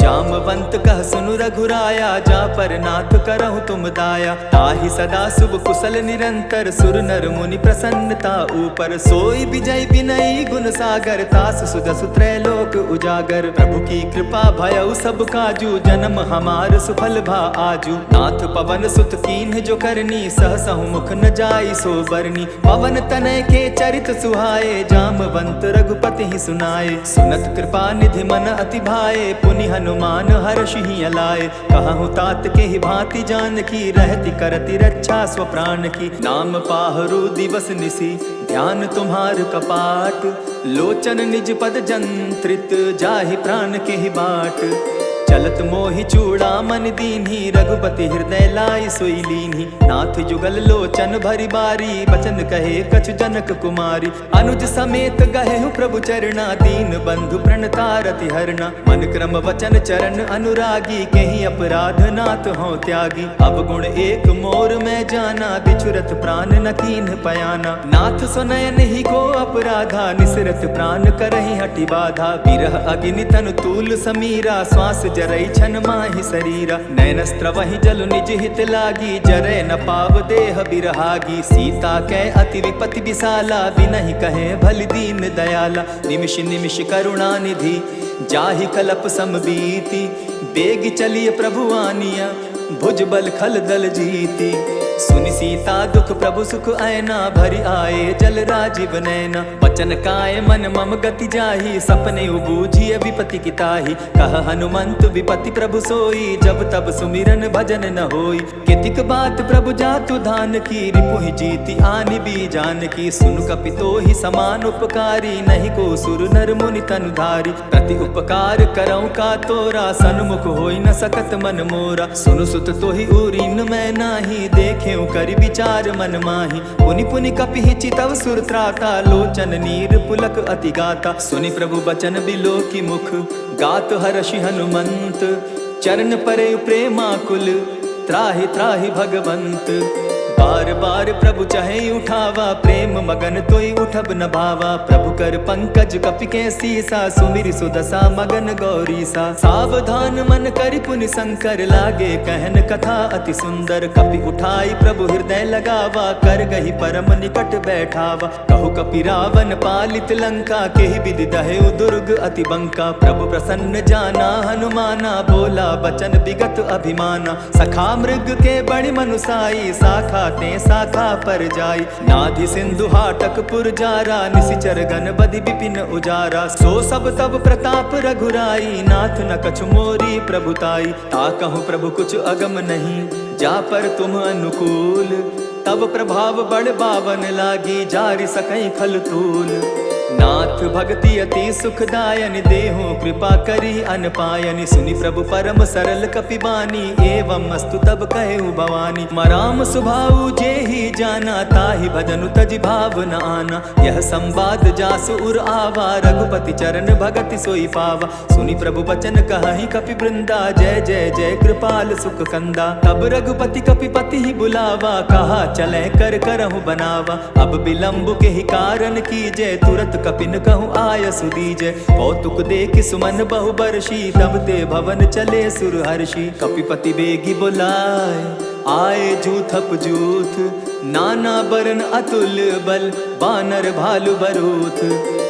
जामवंत कह सुनु रघुराया, जा पर नाथ करहु तुम दाया। ताहि सदा शुभ कुशल निरंतर, सुर नर मुनि प्रसन्नता ऊपर। सोई विजय विनयी गुण सागर, तास सुदसु त्रैलोक उजागर। प्रभु की कृपा भयउ सब काजू, जन्म हमार सुफल भा आजू। नाथ पवन सुत कीन्ह जो करनी, सहसहु मुख न जाई सो बरनी। पवन तनय के चरित सुहाए, जामवंत रघुपति ही सुनाए। सुनत कृपा निधि मन अति भाए, पुनि हनुमान हर्ष ही अलाए। कहूँ तात के ही भांति जान की, रहती करती रक्षा स्व प्राण की। नाम पाहरु दिवस निसी, ध्यान तुम्हार कपाट। लोचन निज पद जंत्रित, जाहि प्राण के ही बाट। चलत मोहि चूड़ामन दीन्ही, रघुपति हृदय लाई सोई लीन्ही। नाथ जुगल लोचन भरी बारी, बचन कहे कछु जनक कुमारी। अनुज समेत गहेहु प्रभु चरणा, दीन बंधु प्रणतारति हरना। मन क्रम वचन चरण अनुरागी, कहीं अपराध नाथ हो त्यागी। अवगुण एक मोर में जाना, बिछुरत प्राण न कीन्ह पयाना। नाथ सुनयन ही को अपराधा, निसरत प्राण करहि हटि बाधा। विरह अग्नि तनु तूल समीरा, श्वास जरई छन माहि शरीरा। नैनस्त्र वही जल निज हित लागी, जरै न पाव देह बिरहागी। सीता कै अति विपति विशाला, बिनहि कहे भल दीन दयाला। निमिष निमिष करुणा निधि, जाहि कलप समबीति। बेग चलिए प्रभु आनिया, भुज बल खल दल जीती। सुनि सीता दुख प्रभु सुख ऐना, भरी आए जल राजीव नैना। बचन काय मन मम गति जाहि, सपने बूझिय विपति की ताहि। कह हनुमंत विपति प्रभु सोई, जब तब सुमिरन भजन न होई। कितिक बात प्रभु जातु धान की, रिपुहि जीति आनि बीजान की। सुन कपितो ही समान उपकारी, नहीं को सुर नर मुनि तनु धारी। प्रति उपकार करऊं का तोरा, सन्मुख होई न सकत मन मोरा। सुनु सुत तोहि उरीन मैं नाही, देखें करि विचार मन माही। पुनि पुनि कपिहि चितव सुर त्राता, लोचन नीर पुलक अति गाता। सुनि प्रभु बचन बिलो की मुख, गात हर्षि हनुमंत। चरण परे प्रेमाकुल, त्राहि त्राहि भगवंत। बार बार प्रभु चाहे उठावा, प्रेम मगन तोई उठब न भावा। प्रभु कर पंकज कपि के सीसा, सुमिरि सुदशा मगन गौरी सा। सावधान मन करि पुनि शंकर, लागे कहन कथा अति सुंदर। कपि उठाई प्रभु हृदय लगावा, कर गही परम निकट बैठावा। कहु कपि रावण पालित लंका, केहि विधि दहेउ दुर्ग अति बंका। प्रभु प्रसन्न जाना हनुमाना, बोला बचन विगत अभिमाना। सखा मृग के बड़ि मनुसाई, शाखा ते शाखा पर जाई। नाधि सिंधु हाटक पुर जारा, निशिचर गण बदि विपिन उजारा। सो सब तब प्रताप रघुराई, नाथ न कछु मोरी प्रभुताई। ता कहूँ प्रभु कुछ अगम नहीं, जा पर तुम अनुकूल। तब प्रभाव बड़ बावन लागी, जारि सकई खल तूल। नाथ भक्ति अति सुखदायनि, देहु कृपा करी अनपायनि। सुनि प्रभु परम सरल कपि बानी, एवं अस्तु तब कहु भवानी। मराम सुभाऊ जेहि जाना, ताहि भजनु तजि भाव न आना। यह संवाद जासु उर आवा, रघुपति चरण भगति सोई पावा। सुनि प्रभु बचन कहहि कपि वृंदा, जय जय जय कृपाल सुख कंदा। तब रघुपति कपिपति ही बुलावा, कहा चले कर करहु बनावा। अब विलंब के ही कारण कीजय, तुरत कपिन कहूँ आय सुदीजय। कौतुक देखि सुमन बहु बरषि, तब ते भवन चले सुर हर्षि। कपिपति बेगी बुलाए, आए जूथप जूथ। नाना बरन अतुल बल, बानर भालु बरूथ।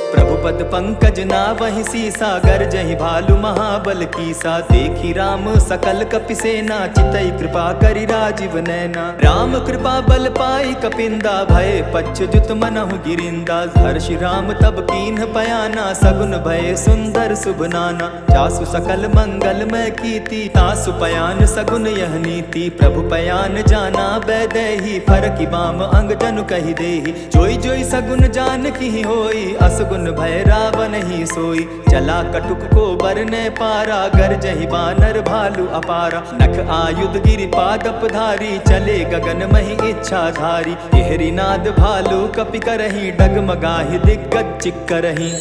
प्रभु पद पंकज नावहि सीसा, गरजहि भालु महाबल कीसा। देखी राम सकल कपि सेना, चितई कृपा करि राजीव नैना। राम कृपा बल पाई कपिंदा, भय पच्युत मनहु गिरिंदा। हर्षि राम तब कीन्ह पयाना, सगुन भय सुंदर शुभ नाना। जासु सकल मंगलमय कीर्ति, तासु पयान सगुन यह नीति। प्रभु पयान जाना बैदेही, फरकि बाम अंग जनु कहि देहि। जोई जोई सगुन जान की होई, असगुन भय रावण ही सोई। चला कटुक को बरने पारा, गरजहि बानर भालु अपारा। नख आयुध गिरि पादप धारी, चले गगन महि इच्छा धारी। केहरी नाद भालु कपि करहि, डगमगाहि दिग्गज चिक्करहि।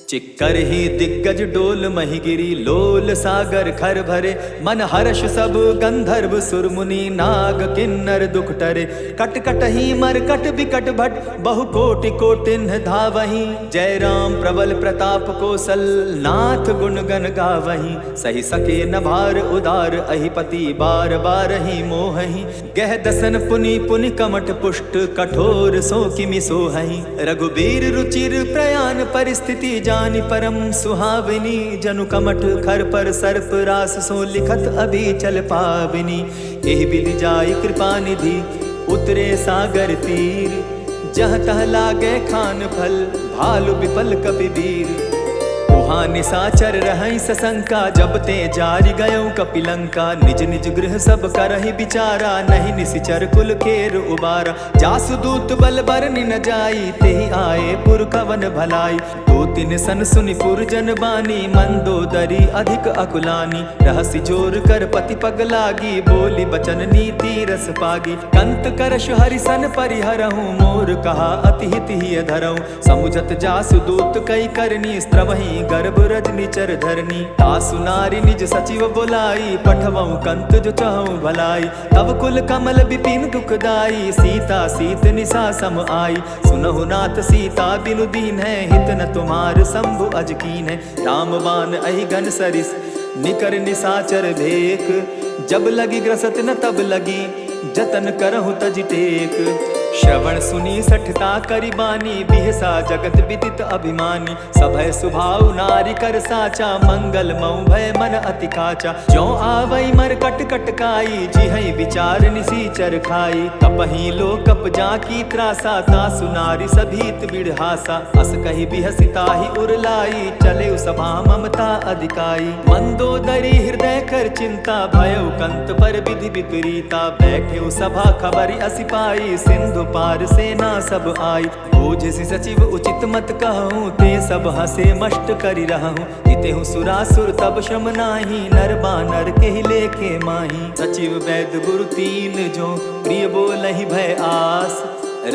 चिक्कर ही दिग्गज डोल महि गिरी, लोल सागर खर भरे। मन हर्ष सब गंधर्व सुर मुनि, नाग किन्नर दुख टरे। कट कट ही मरकट विकट भट, बहु कोटि कोटिन्ह धावहि। जय राम प्रबल प्रताप कौशल, नाथ गुण गण गावहि। सही सके न भार उदार, अहिपति बार बार ही मोहहि। गह दसन पुनि पुनि कमठ पुष्ट, कठोर सो किमि सोहहि। रघुबीर रुचिर प्रयाण परिस्थिति, जानि परम सुहाविनी। जनु कमठ खर पर सर्प रास, सो लिखत अभी चल पाविनी। एहि विधि जाई कृपा निधि, उतरे सागर तीर। जह तह लागे खान फल, भालु विपल कपिवीर। वहाँ निशाचर रहै सशंका, जब ते जारि गयौ कपिलंका। निज निज गृह सब करहि विचारा, नहीं निशिचर कुल खेर उबारा। जासु दूत बल बरनि न जाई, तेहि आए पुर कवन भलाई। दो तिन सन सुनि पुर जन बानी, मंदोदरी अधिक अकुलानी। रहसि जोर कर पति पग लागी, बोली बचन नीति रस पागी। कंत करश हरिसन परिहरहूँ, मोर कहा अति हित ही धरऊँ। समुझत जासु दूत कई करनी, स्त्रवहि गर्भ रजनी चर धरनी। तासु नारी निज सचिव बोलाई, पठवऊँ कंत जो चाहूँ भलाई। तब कुल कमल विपिन दुखदाई, सीता सीत निशा सम आई। सुनहु नाथ सीता बिनु दीन है, हित न तुम्हार शंभु अज कीन है। राम बाण अहि घन सरिस, निकर निशाचर भेक। जब लगी ग्रसत न तब लगी, जतन करहु तज टेक। श्रवण सुनी सठता करी बानी, बिहसा जगत विदित अभिमानी। सभय सुभाव नारी कर साचा, मंगल मऊ भय मन अति काचा। जो आवई मर कट कटकाई, जिहई विचार निसीचर खाई। तपही लो कप जाकी त्रासा, तासु नारी सभीत बिड़हासा। अस कही बिहसिता ही उरलाई, चले सभा ममता अधिकाई। मंदोदरी हृदय कर चिंता, भयउ कंत पर विधि विपरीता। बैठे सभा खबरी असि पाई, सिंधु पार सेना सब आई। बूझसि सचिव उचित मत कहूँ, ते सब हसे मष्ट करि रहूँ। जितेहु सुरासुर तब श्रम नाही, नर बानर के ही लेखे माही। सचिव वैद्य गुरु तीन जो, प्रिय बोलहि भय आस।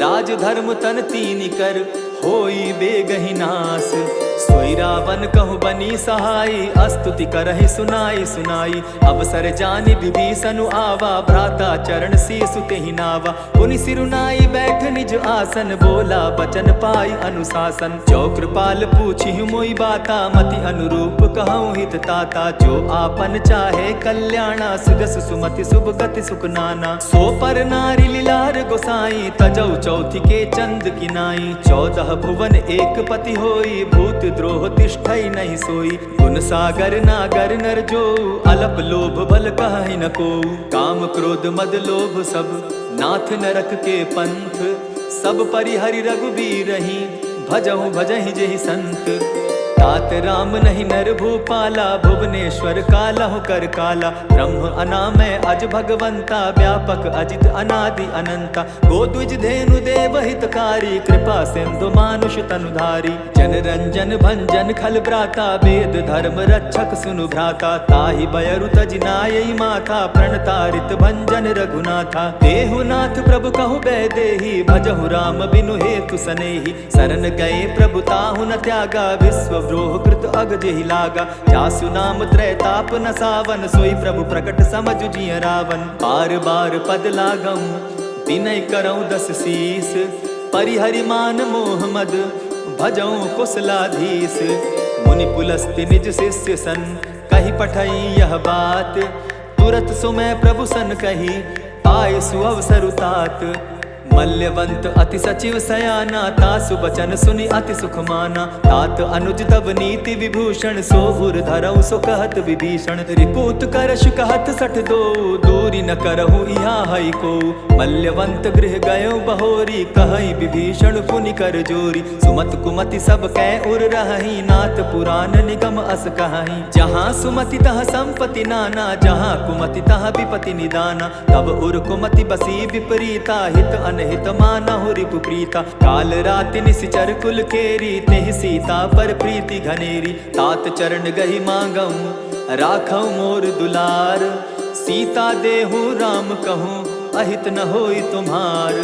राज धर्म तन तीन कर, होई बेगहि नास। सोई रावण कहु बनी सहाई, अस्तुति करहि सुनाई सुनाई। अवसर जानि विभीषणु आवा, भ्राता चरण शीसु तेहि नावा। पुनि सिरुनाई बैठ निज आसन, बोला बचन पाई अनुशासन। जो कृपाल पूछिहु मोई बाता, मति अनुरूप कहूँ हित ताता। जो आपन चाहे कल्याणा, सुगस सुमति शुभ गति सुख नाना। सो पर नारी लीलार गोसाई, तजौ चौथी के चंद किनाई। 14 भुवन एक पति होई, भूत द्रोह तिष्ठई नहीं सोई। गुण सागर नागर नर जो, अलप लोभ बल कहहि न को। काम क्रोध मद लोभ सब, नाथ नरक के पंथ। सब परिहरि रघुबीरहि, भजहु भजहि जेहि संत। तात राम नहीं नर भूपाला, भुवनेश्वर कालहु कर काला। ब्रह्म अनामय अज भगवंता, व्यापक अजित अनादि अनंता। गोद्विज धेनु देव हितकारी, कृपा सिंधु मानुष तनुधारी। जन रंजन भंजन खल भ्राता, वेद धर्म रक्षक सुनु भ्राता। ताहि बयरु तजिनायि माथा, प्रणतारित भंजन रघुनाथा। देहु नाथ प्रभु कहु बैदेहि, भजहु राम बिनु हेतु सनेहि। शरण गए प्रभु ताहु न त्यागा, विश्व द्रोह कृत अग जेहि लागा। जासु नाम त्रैताप न सावन, सोई प्रभु प्रकट समझु जिय रावण। बार बार पद लागऊं, विनय करऊं 10 शीस। परिहरि मान मोह मद, भजऊं कुशलाधीश। मुनि पुलस्त्य निज शिष्य सन, कही पठई यह बात। तुरत सुमय प्रभु सन कही, पाए सुअवसर तात। मल्यवंत अति सचिव सयाना, तासु बचन सुनि अति सुख माना। तात अनुज तब नीति विभूषण, सो उर धरऊ सो कहत विभीषण। रिपुत करश कहत सठ दो, दूरी न करहु इहा हई को। मल्यवंत गृह गयो बहोरी, कहई विभीषण पुनि कर जोरी। सुमत कुमति सब कै उर रहई, नाथ पुराण निगम अस कहई। जहाँ सुमति तह संपति नाना, जहाँ कुमति तह विपति निदाना। तब उर कुमति बसी विपरीता, हित अनहित मानहु रिपु प्रीता। काल राति निशिचर कुल केरी, तेहि सीता पर प्रीति घनेरी। तात चरण गही मांगऊं, राखऊं मोर दुलार। सीता देहु राम कहूँ, अहित न होई तुम्हार।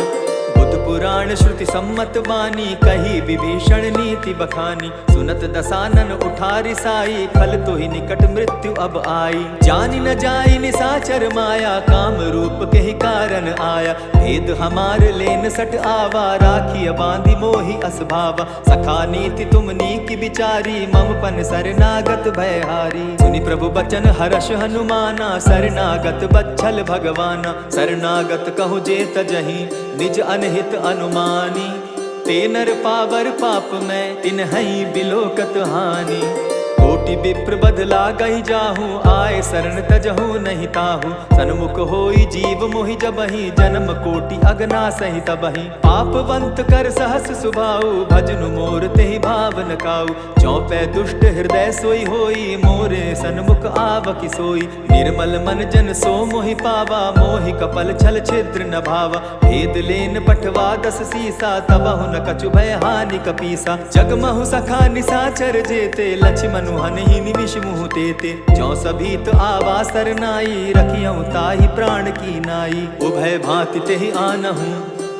बुध पुराण श्रुति सम्मत बानी, कही विभीषण नीति बखानी। सुनत दसानन उठारी साई, खल तो ही निकट मृत्यु अब आई। जानि न जाई निसाचर माया, काम रूप के ही कारण आया। भेद हमार लेन सट आवा, राखिय बांधी मोहि असभावा। सखा नीति तुम नीक विचारी, मम पन शरणागत भयहारी। सुनि प्रभु बचन हर्ष हनुमाना, शरणागत बच्छल भगवाना। शरणागत कहु जे तजहि, निज अनहित अनुमानी। ते नर पावर पाप में, तिन्हई बिलोकत हानि। कोटि विप्र बदला गई जाहूँ, आए शरण तजहूँ नहीं ताहू। सन्मुख होई जीव मोहि जबहि, जन्म कोटि अगना सहि तबहि। पापवंत कर सहस सुभाऊ, भजनु मोर तेहि भावन काऊ। चौपै दुष्ट हृदय सोई होई, मोरे सन्मुख आवकी सोई। निर्मल मन जन सो मोहि पावा, मोहि कपल छल छिद्र न भावा। भेद लेन पठवा 10 सीसा, तबहु न कछु भय हानि कपीसा। जगमहु सखा निसाचर जेते, लक्ष्मणु हनहि निमिष मुँह तेते। जो सभीत आवा सरनाई, रखियऊं ताहि प्राण की नाई। उभय भांति तेहि आनहूँ,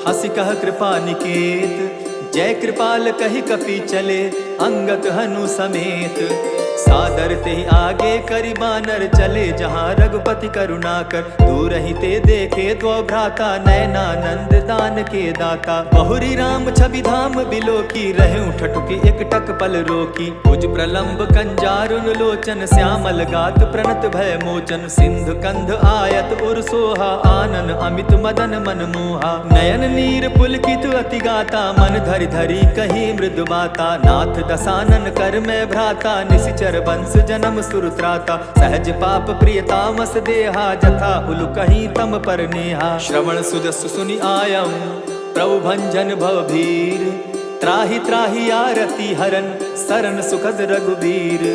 हसि कह कृपा निकेत। जय कृपाल कही कपि चले अंगत हनु समेत। सादर ते आगे करि बानर चले जहाँ रघुपति करुणाकर। दूर ही ते देखे दो भ्राता नयनानंद दान के दाता। बहुरी राम छवि धाम बिलो की रहे ठठुकी एक टक पल रोकी। भुज प्रलंब कंजारुन लोचन श्यामल गात प्रणत भय मोचन। सिंधु कंध आयत उर सोहा आनन अमित मदन मन मोहा। नयन नीर पुलकित अति गाता मन धरि धरि कही मृदु बाता। नाथ दसानन कर में भ्राता निशिचर वंश जन्म सुरत्राता। सहज पाप प्रियतामस देहा जथा उलु कहीं तम पर नेहा। श्रवण सुजस सुनि आयम प्रभु भंजन भवभीर। त्राहि त्राहि आरती हरन सरन सुखद रघुबीर।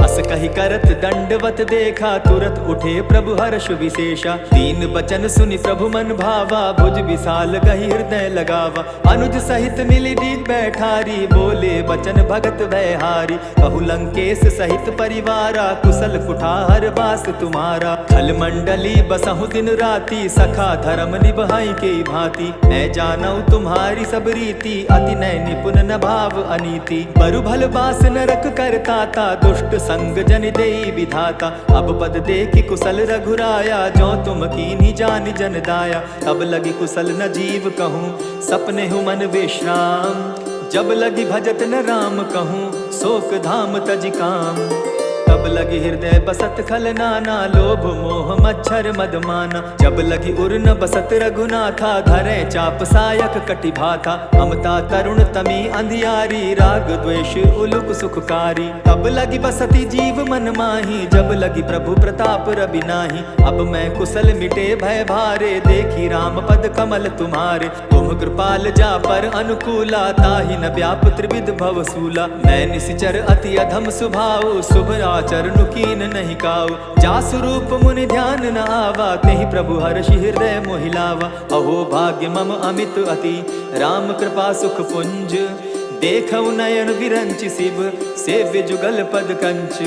अस कही करत दंडवत देखा तुरत उठे प्रभु हर्ष विशेषा। तीन बचन सुनि प्रभु मन भावा भुज विशाल गही हृदय लगावा। अनुज सहित मिली डीग बैठारी बोले बचन भगत भयहारी। कहु लंकेश सहित परिवारा कुशल कुठार बास तुम्हारा। खल मंडली बसहु दिन राति सखा धर्म निभाई के भांति। मैं जानऊ तुम्हारी सब रीति अति नय निपुण न भाव अनीति। बरु भल बास नरक करता ता दुष्ट संग जन देई विधाता। अब पद देखि कुशल रघुराया जो तुम कीन्ही जानि जन दाया। अब लगी कुशल न जीव कहूँ सपने हूँ मन विश्राम। जब लगी भजत न राम कहूँ शोक धाम तज काम। तब लगी हृदय बसत खल नाना लोभ मोह मच्छर मदमाना। जब लगी उर न बसत रघुनाथा धरे चाप सायक कटि भाथा। ममता तरुण तमी अंधियारी राग द्वेष उलुक सुखकारी। तब लगी बसती जीव मन माही जब लगी प्रभु प्रताप रवि नाही। अब मैं कुशल मिटे भय भारे देखी राम पद कमल तुम्हारे। तुम कृपाल जा पर अनुकूला ताहि न व्याप त्रिविध भवसूला। मैं निशिचर अति अधम सुभाऊ शुभ चरणु कीन नहीं काऊ। जासु रूप मुनि ध्यान न आवा तेहि प्रभु हर्षि हृदय मोहिलावा। अहो भाग्य मम अमित अति राम कृपा सुख पुंज। देखऊ नयन विरंचि शिव सेव्य जुगल पद कंच।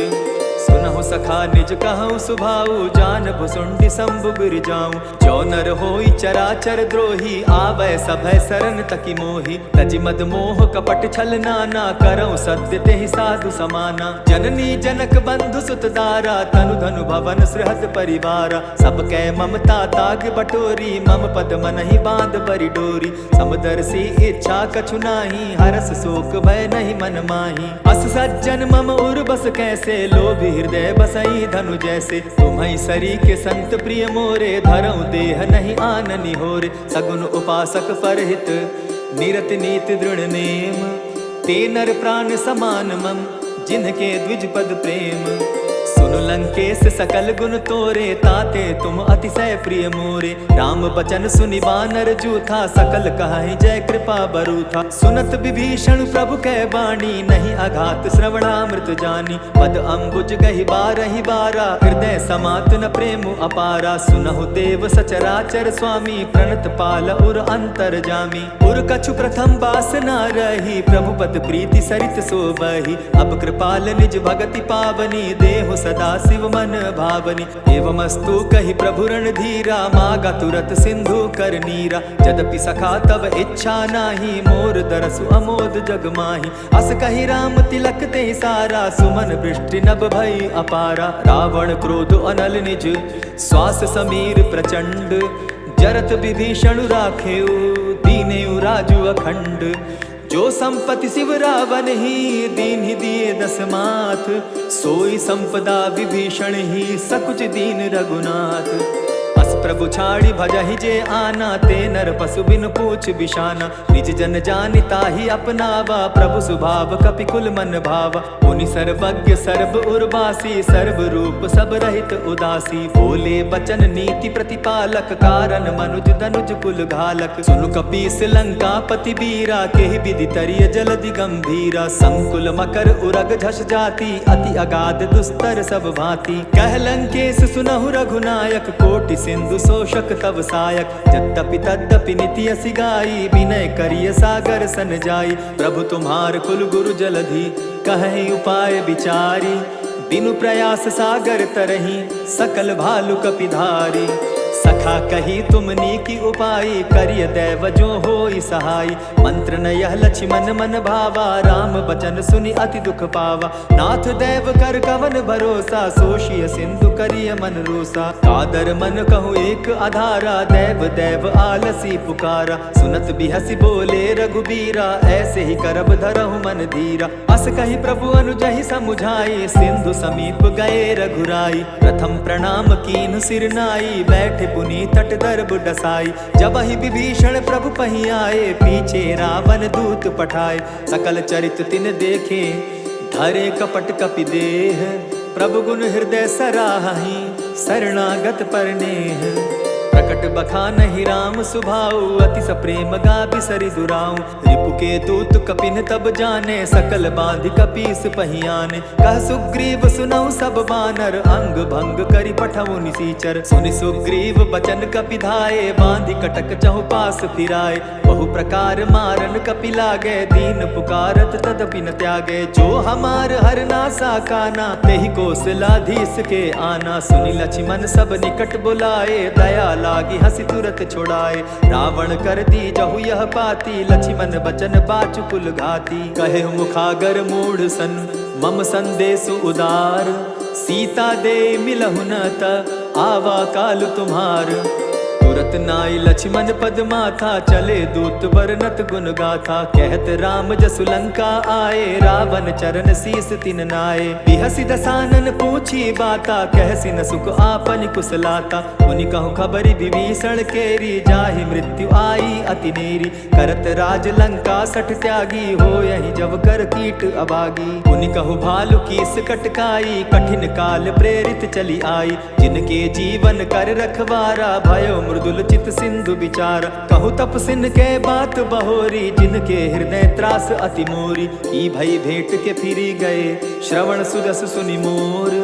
सुनहु सखा निज कहूँ सुभाऊ जान भुसुंडी शंभु गिर जाऊं। जो नर होई चराचर द्रोही आवे सभय शरण तकी मोही। तजि मद मोह कपट छल नाना करऊं सत्य तेहि साधु समाना। जननी जनक बंधु सुत दारा तनु धनु भवन सृहद परिवारा। सब कै ममता ताग बटोरी मम पद मनहि बांध बरि डोरी। समदर्शी इच्छा कछु नाही हरस शोक भय नहीं मन माही। अस सज्जन मम उर बस कैसे लोभी हृदय बसई धनु जैसे। तुम्हि सरी के संत प्रिय मोरे धरऊ देह नहीं आननि होरे। सगुन उपासक परहित निरत नीति दृढ़ नेम। ते नर प्राण समान मम जिनके द्विज पद प्रेम। सुनु लंकेश सकल गुण तोरे ताते तुम अतिशय प्रिय मोरे। राम बचन सुनि बानर जूथा सकल कहाहि जय कृपा बरूथा। सुनत विभीषण प्रभु कै बाणी नहीं अघात श्रवणामृत जानी। पद अम्बुज गहि बारहि बारा हृदय समात न प्रेम अपारा। सुनहु देव सचराचर स्वामी प्रणत पाल उर अंतर जामी। उर कछु प्रथम बास न रही प्रभु पद प्रीति सरित सोबही। अब कृपाल निज भगति पावनी देहु सदा शिव मन भावनी। एवमस्तु कही प्रभु रणधीरा मागा तुरत सिंधु कर नीरा। यद्यपि सखा तब इच्छा नाही मोर दरसु अमोद जग माही। अस कही राम तिलक ते सारा सुमन वृष्टि नभ भई अपारा। रावण क्रोध अनल निज श्वास समीर प्रचंड। जरत विभीषण राखेउ दीनेउ राजु अखंड। जो संपत्ति शिव रावण ही दीन ही दिए दस माथ। सोई संपदा विभीषण ही सकुच दीन रघुनाथ। अस प्रभु छाड़ी भजहि जे आना ते नर पशु बिन पूछ बिशाना। निज जन जानि ताहि अपनावा प्रभु स्वभाव कपि कुल मन भावा। मुनि सर्वज्ञ सर्व उर्वासी सर्व रूप सब रहित उदासी। बोले बचन नीति प्रतिपालक कारण मनुज धनुज कुल घालक। सुनु कपीस लंका पति बीरा केहि विधि तरिय जलधि गंभीरा। संकुल मकर उरग झस जाति अति अगाध दुस्तर सब भांति। कह लंकेश सुनहु रघुनायक कोटि सिंधु शोषक तव सायक। यद्यपि तद्यपि निति असि गाई विनय करिय सागर सन जाई। प्रभु तुम्हार कुल गुरु जलधि कहि उपाय विचारी। बिनु प्रयास सागर तरही सकल भालु कपिधारी। सखा कही तुमनी की उपाय, करिय दैव जो होई सहाय। मंत्र न यह लक्ष्मण मन भावा, राम बचन सुनि अति दुख पावा। नाथ दैव कर कवन भरोसा, सोशिय सिंधु करिय मन रोसा। कादर मन कहूँ एक आधारा, दैव दैव आलसी पुकारा। सुनत बिहसी बोले रघुबीरा, ऐसे ही करब धरहु मन धीरा। अस कही प्रभु अनुजहि समुझाई, सिंधु समीप गए रघुराई। प्रथम प्रणाम कीन्ह सिर नाई, बैठे पुनि तट दर्ब डसाई। जब ही विभीषण प्रभु पही आए, पीछे रावण दूत पठाए। सकल चरित तिन देखे, धरे कपट कपि देह। प्रभु गुण हृदय सराहि, शरणागत परनेह। प्रकट बखानहि राम सुभाऊ, अति सप्रेम गा बिसरि दुराऊ। रिपु के दूत कपिन तब जाने, सकल बांधि कपीस पहियाने। कह सुग्रीव सुनऊ सब बानर, अंग भंग करि पठऊ निसीचर। सुनि सुग्रीव बचन कपि धाये, बांधि कटक चहु पास फिराए। बहु प्रकार मारन कपि लागे, दीन पुकारत तदपि न त्यागे। जो हमार हर नासा काना, तेहि कौशलाधीश के आना। सुनि लक्ष्मण सब निकट बुलाए, दया लागी हंसी तुरत छुड़ाए। रावण कर दी जहु यह पाती, लक्ष्मण बचन बाचु कुल घाती। कहे मुखागर मूढ़ सन, मम संदेश उदार। सीता दे मिलहु न त, आवा काल तुम्हार। तुरत नाई लक्ष्मण पद माथा, चले दूत बरनत गुण गाथा। कहत राम जसु लंका आए, रावण चरण शीस तिन नाए। बिहसि दसानन पूछी बाता, कहसि न सुख आपन कुशलाता। मुनि कहु खबरि विभीषण केरी, जाहि मृत्यु आई अति नेरी। करत राज लंका सठ त्यागी, हो यही जब कर कीट अभागी। मुनि कहु भालु कीस कटकाई, कठिन काल प्रेरित चली आई। जिनके जीवन कर रखवारा, भयो मृदुल चित सिंधु विचार। कहु तपसिन के बात बहोरी, जिनके हृदय त्रास अति मोरी। ई भई भेंट के फिरी गए, श्रवण सुजस सुनि मोर।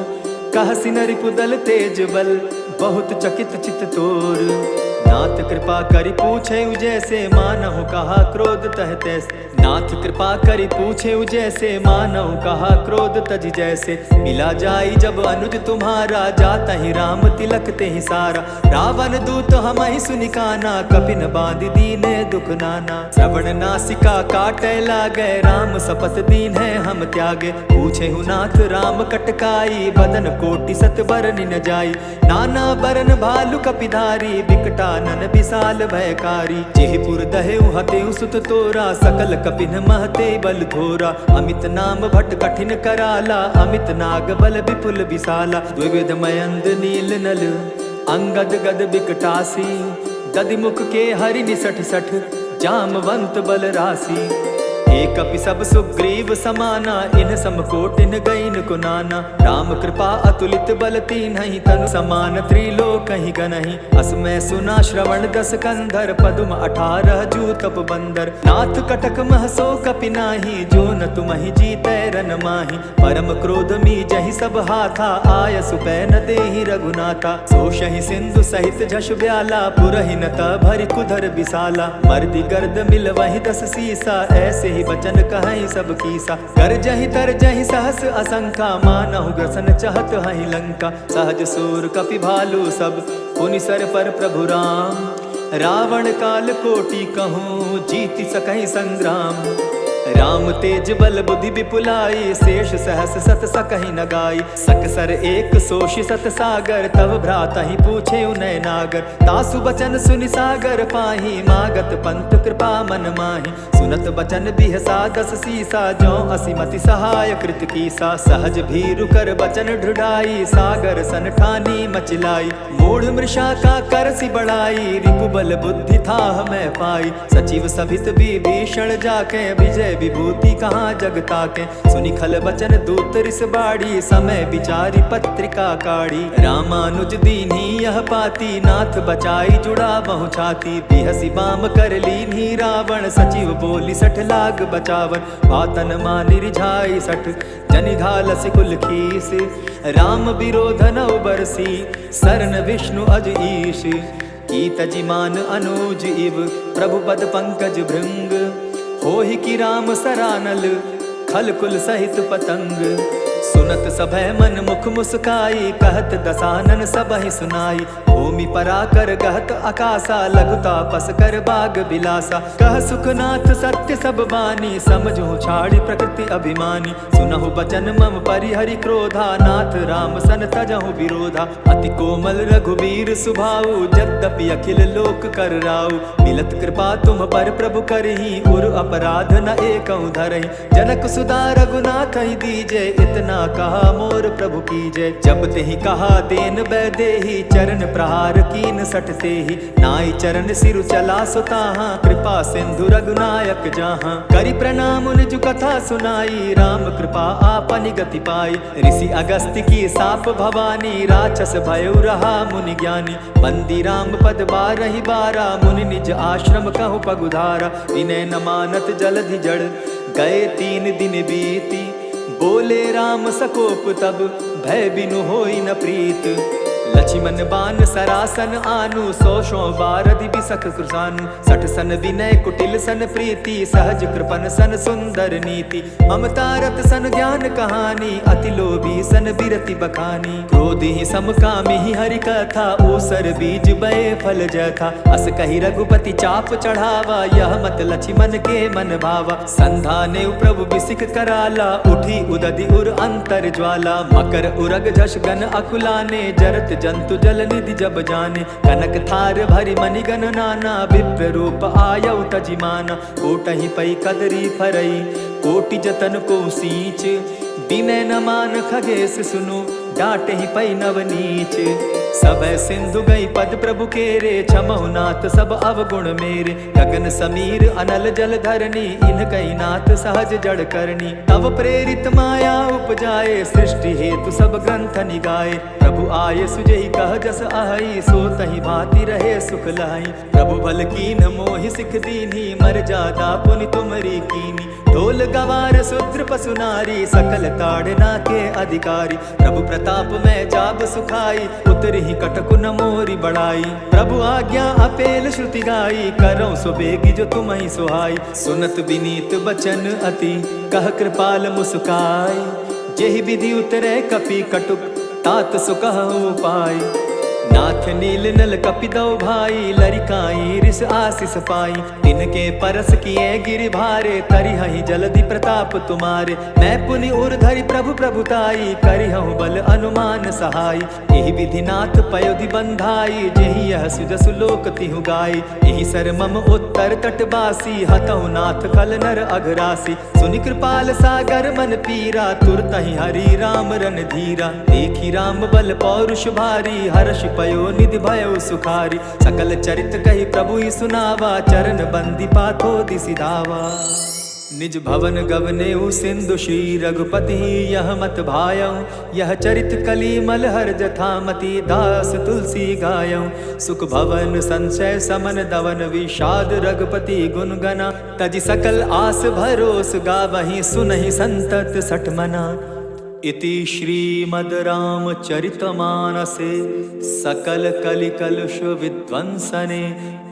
कहसि न रिपुदल तेज बल, बहुत चकित चित तोर। नाथ कृपा करि पूछे जैसे, मानहु कहा क्रोध तह तैसे। नाथ कृपा करि पूछे जैसे, मानहु कहा क्रोध तज जैसे। मिला जाई जब अनुज तुम्हारा, जाता ही राम तिलक ते ही सारा। रावण दूत हमहि सुनि काना, कपिन बांधि दीने दुख नाना। श्रवण नासिका काटे लागे, राम सपथ दीन है हम त्यागे। पूछे नाथ राम कटकाई, बदन कोटि सत बरनि न जाई। नाना बरन भालु कपिधारी, बिकटानन विशाल भयकारी। जेहपुर दहेउ हतेउ सुत तोरा, सकल कपिन महते बल थोरा। अमित नाम भट कठिन कराला, अमित नाग बल विपुल विशाला। द्विविध मयंद नील नल, अंगद गद बिकटासी। दधिमुख के हरि निसठ सठ, जामवंत बल राशि। एक कपि सब सुग्रीव समाना, इन समकोटिन गईन को नाना। राम कृपा अतुलित बल तीन्हि, तनु समान त्रिलोक ही गनहि। असमय सुना श्रवण दस कंधर, पदुम 18 जूतप बंदर। नाथ कटक महसो कपि नाही, जो न तुमहि जीतै रन माहि। परम क्रोध मी जहि सब हाथा, आय सुपै न देहि रघुनाथा। सोषहि सिंधु सहित झष ब्याला, पुरहि न त भरि कुधर विशाला। मर्दि गर्द मिल वहि 10 सीसा, ऐसे ही बचन कहहि सब कीसा। गर्जहि तरजहि सहस असंखा, मानहु ग्रसन चहत हहि लंका। सहज सूर कपि भालु सब, पुनि सर पर प्रभु राम। रावण काल कोटि कहूँ, जीति सकहि संग्राम। राम तेज बल बुद्धि विपुलाई, शेष सहस सत सकहि न गाई। सकसर एक सोषि सत सागर, तब भ्रातहि पूछे उनय नागर। तासु बचन सुनि सागर पाही, मागत पंत कृपा मन माही। सुनत बचन बिहसा 10 सीसा, जो असिमति सहाय कृत कीसा। सहज भीरु कर बचन ढुढ़ाई, सागर सन ठानी मचिलाई। मूढ़ मृषा का करसि बढ़ाई, रिपुबल बुद्धि थाह मैं पाई। सचिव सभित विभीषण जाके, विजय विभूति कहाँ जगता के। सुनि खल बचन दूत रिस बाड़ी, समय विचारी पत्रिका काढ़ी। रामानुज दीन्ही यह पाती, नाथ बचाई जुड़ा बहु छाती। बिहसि बाम कर लीन्ही रावण, सचिव बोली 60 लाग बचावन। पातन मानि रिझाई 60, जनि घालसि कुल खीस। राम विरोध न बरसी, सरन विष्णु अज ईश। की तजिमान अनुज इव, प्रभु पद पंकज भृंग। होहि की राम सरानल, खल कुल सहित पतंग। सुनत सभय मन मुख मुस्काई, कहत दसानन सबहि सुनाई। भूमि पराकर गहत आकाशा, लघुता पस कर बाग बिलासा। कह सुखनाथ सत्य सब बानी, समझू छाड़ी प्रकृति अभिमानी। सुनहु बचन मम परिहरि क्रोधा, नाथ राम सन तजहु विरोधा। अति कोमल रघुबीर सुभाऊ, यद्यपि अखिल लोक कर राऊ। मिलत कृपा तुम पर प्रभु करही, उर अपराध न एकहु धरहि। जनक सुधा रघुनाथ ही दीजे, इतना कहा मोर प्रभु कीजे। जब तेहि कहा देन बैदेही, चरण प्रहार कीन सटते ही। नाई चरण सिरु चला सुताहा, कृपा सिंधु रघुनायक जाहा। करि प्रणाम निज कथा सुनाई, राम कृपा आपनि गति पाई। ऋषि अगस्त्य की साप भवानी, राक्षस भयउ रहा मुनि ज्ञानी। बंदी राम पद बारहि बारा, मुनि निज आश्रम कहु पगुधारा। विनय न मानत जलधि जड़, गए 3 दिन बीती। बोले राम सकोप तब, भय बिनु होई न प्रीत। लक्ष्मण बान सरासन आनु, 100 बारधि बिसक कृसानु। 60 सन विनय कुटिल सन प्रीति, सहज कृपन सन सुंदर नीति। ममता रत सन ज्ञान कहानी, अति लोभी सन बिरति बखानी। क्रोधि समकामी हरि कथा, ऊसर बीज बये फल जथा। अस कही रघुपति चाप चढ़ावा, यह मत लक्ष्मण के मन भावा। संधाने प्रभु बिसिक कराला, उठी उदधि उर अंतर ज्वाला। मकर उरग झस गन अकुलाने, जरत जंतु जल निधि जब जाने। कनक थार भरि मणिगण नाना, विप्र रूप आयउ तजिमाना। कोटहि पै कदरी फरई, कोटि जतन को सींच। विनय न मान खगेश सुनु, डांटहि पै नव नीच। सब सिंधु गई पद प्रभु केरे, क्षमहु नाथ सब अवगुण मेरे। गगन समीर अनल जल धरनी, इन कई नाथ सहज जड़ करनी। तब प्रेरित माया उपजाए, सृष्टि हेतु सब ग्रंथ निगाए। प्रभु आये सुजहि कह जस आहई, सो तहि भांति रहे सुख लाई। प्रभु भल कीन मोहि सिख दीन्ही, मर जादा पुनि तुमरी कीनी। ढोल गवार शूद्र पशु नारी, सकल ताड़ना के अधिकारी। प्रभु प्रताप में जाब सुखाई, उतरहि कटकु न मोरी बढ़ाई। प्रभु आज्ञा अपेल श्रुति गाई, करऊं सो बेगी जो तुम्हि सुहाई। सुनत विनीत बचन अति, कह कृपाल मुस्काई। जेहि विधि उतरे कपि कटुक, तात सुकहु पाई। नाथ नील नल कपि दो भाई, लरिकाई ऋष आशीष पाई। तिनके परस किए गिरि भारे, तरिहहि जलधि प्रताप तुम्हारे। मैं पुनि उर धरि प्रभु प्रभुताई, करिहउँ बल अनुमान सहाय। एहि विधि नाथ पयोधि बंधाई, जेहि यह सुजसु लोक तिहु गाई। एहि सर मम उत्तर तटवासी, हतहु नाथ खल नर अघरासी। सुनि कृपाल सागर मन पीरा, तुरतहि हरि राम रन धीरा। देखी राम बल पौरुष भारी, हर्ष पयो निधि भयो सुखारी। सकल चरित कही प्रभु ही सुनावा, चरण बंदी पाथो दिसि धावा। निज भवन गवनेउ सिंधु श्री रघुपति, यह मत भायऊ। यह चरित कली मलहर जथामति, दास तुलसी गायऊ। सुख भवन संशय समन दवन, विषाद रघुपति गुण गना। तजि सकल आस भरोस गावहि, सुनहि संतत सठ मना। इति श्रीमद् रामचरितमानसे सकल कलिकलुष विध्वंसने,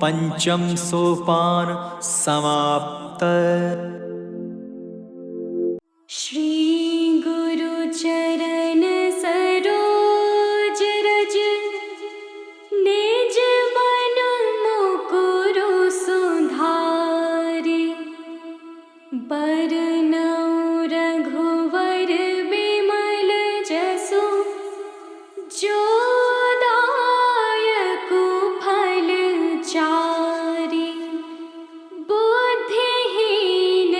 पंचम सोपान समाप्त। श्री गुरु चरण सरोज रज, निज मन मुकुरु सुधारि। बरनउँ रघुवर बिमल जसु, जो दायकु फल चारि। बुद्धिहीन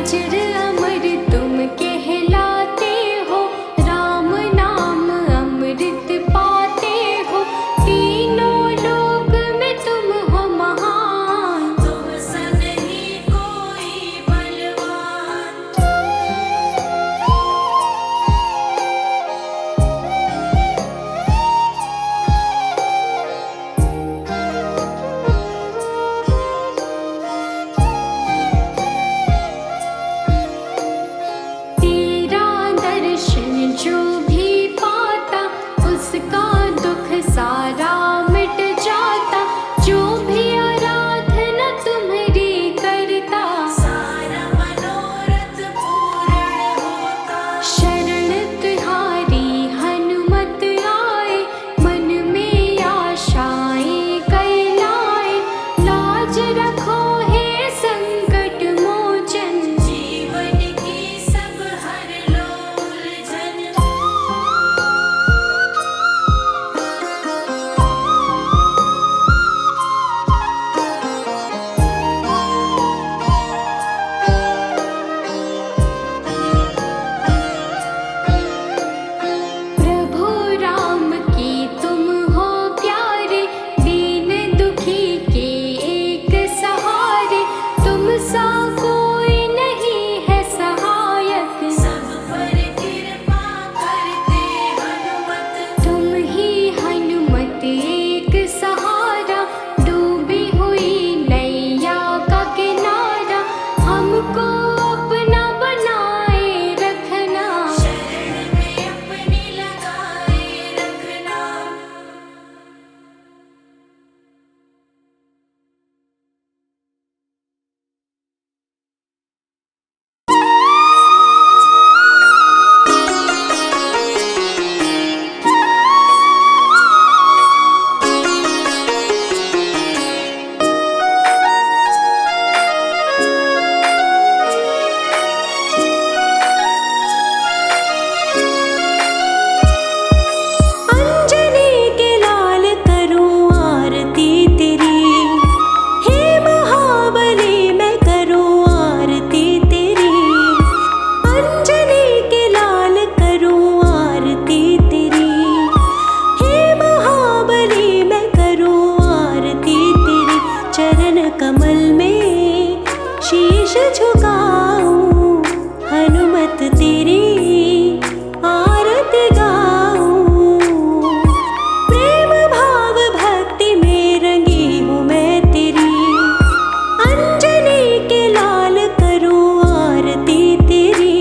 अजर अमर तुम कहलाते हो, राम नाम अमृत पाते हो, तीनों लोक में तुम हो महान, तुम सा नहीं कोई बलवान। तेरा दर्शन जो भी पाता, उसका दुख सारा मिट जाता, जो भी आराधना तुम्हारी करता, सारा मनोरथ पूर्ण होता। शरण तुम्हारी हनुमत आए, मन में आशाएं कई लाए, लाज रखो हे संकट मोचन, जीवन की सब हर लो उलझन। प्रभु राम की तुम हो प्यारे, दीन दुखी के एक सहारे, तुम सा कोई नहीं है सहायक, सब पर कृपा करते हनुमत। तुम ही हनुमत एक सहारा, डूबी हुई नैया का किनारा, हमको अपना बनाए रखना, शरण में अपनी लगाए रखना। अंजनी के लाल करूं आरती तेरी, हे महाबली मैं करूं आरती तेरी। अंजनी के लाल करूं आरती तेरी, हे महाबली मैं करूं आरती तेरी। चरण कमल में शीश झुकाऊं, हनुमत तेरी आरती गाऊं। प्रेम भाव भक्ति में रंगी हूँ मैं तेरी, अंजनी के लाल करूं आरती तेरी।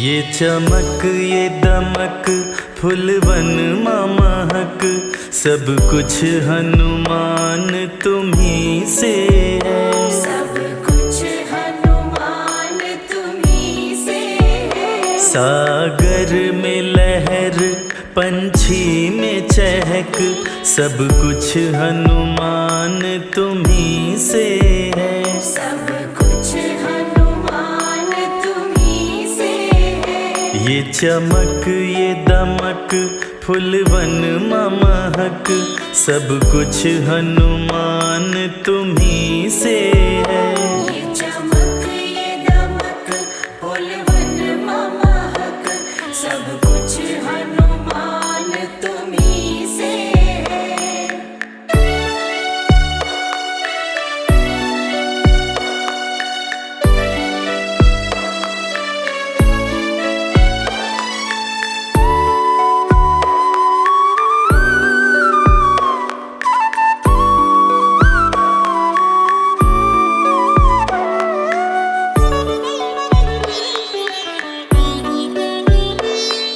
ये चमक ये दमक फूलवन महक, सब कुछ हनुमान तुम्ही से है। सब कुछ हनुमान तुम्ही से है। सागर में लहर पंछी में चहक, सब कुछ हनुमान तुम्ही से है। सब कुछ हनुमान तुम्ही से है। ये चमक ये दमक फूलवन महक, सब कुछ हनुमान तुम्ही से है। ये चमक ये दमक फूलवन महक, सब कुछ हनुमान तुम्ही से है।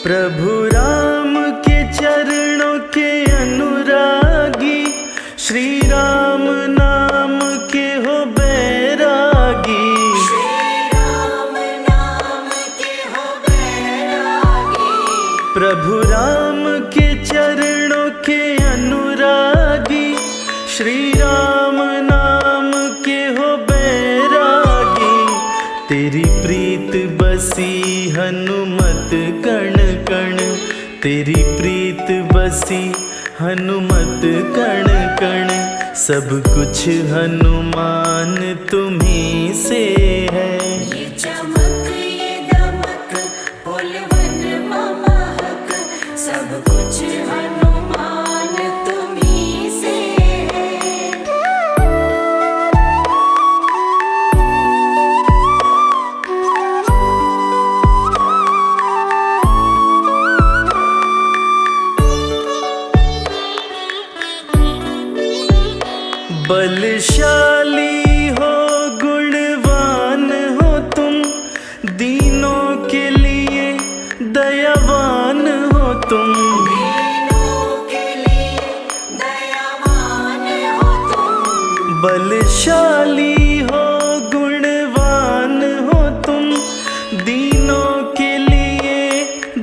प्रभु राम के चरणों के अनुरागी, श्री राम नाम के हो बैरागी। श्री राम नाम के हो बैरागी। प्रभु राम के चरणों के अनुरागी, श्री राम नाम के हो बैरागी। तेरी प्रीत बसी हनुमत कण कण, तेरी प्रीत बसी हनुमत कण कण, सब कुछ हनुमान तुम्ही से है। ये चमक ये दमक फूलवन महक, सब कुछ हनुमान तुम्ही से है। बलशाली हो गुणवान हो तुम, दीनों के लिए दयावान हो तुम। दीनों के लिए दयावान हो तुम। बलशाली हो गुणवान हो तुम, दीनों के लिए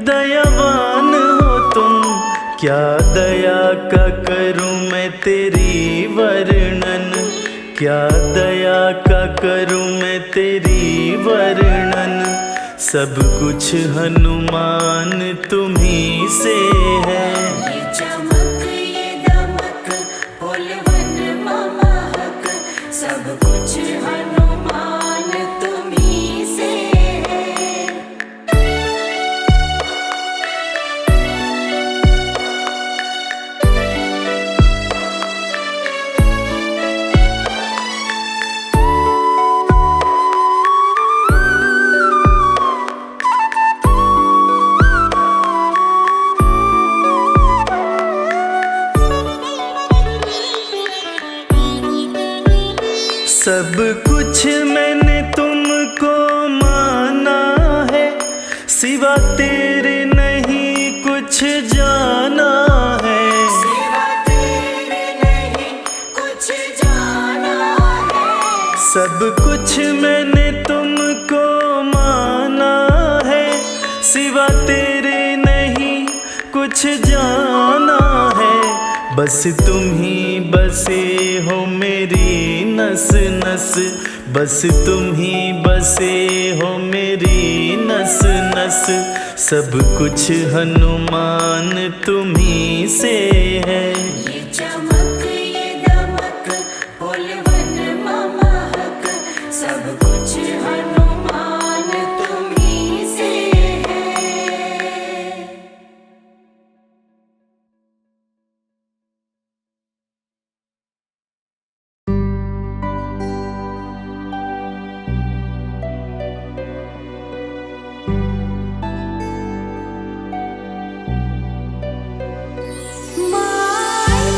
दयावान हो तुम। क्या दया का करूं मैं तेरी वर्णन, क्या दया का करूं मैं तेरी वर्णन, सब कुछ हनुमान तुम्ही से है। ये चमक ये दमक फूलवन महक, सब कुछ हनुमान तुम्ही से है। सब कुछ मैंने तुमको माना है, सिवा तेरे नहीं कुछ जाना है। सिवा तेरे नहीं कुछ जाना है। सब कुछ मैंने तुमको माना है, सिवा तेरे नहीं कुछ जाना है। बस तुम ही बसे हो मेरी नस नस, बस तुम ही बसे हो मेरी नस नस, सब कुछ हनुमान तुम्ही से है। ये चमक ये दमक फूलवन महक, सब कुछ हनुमान तुम्ही से है। माय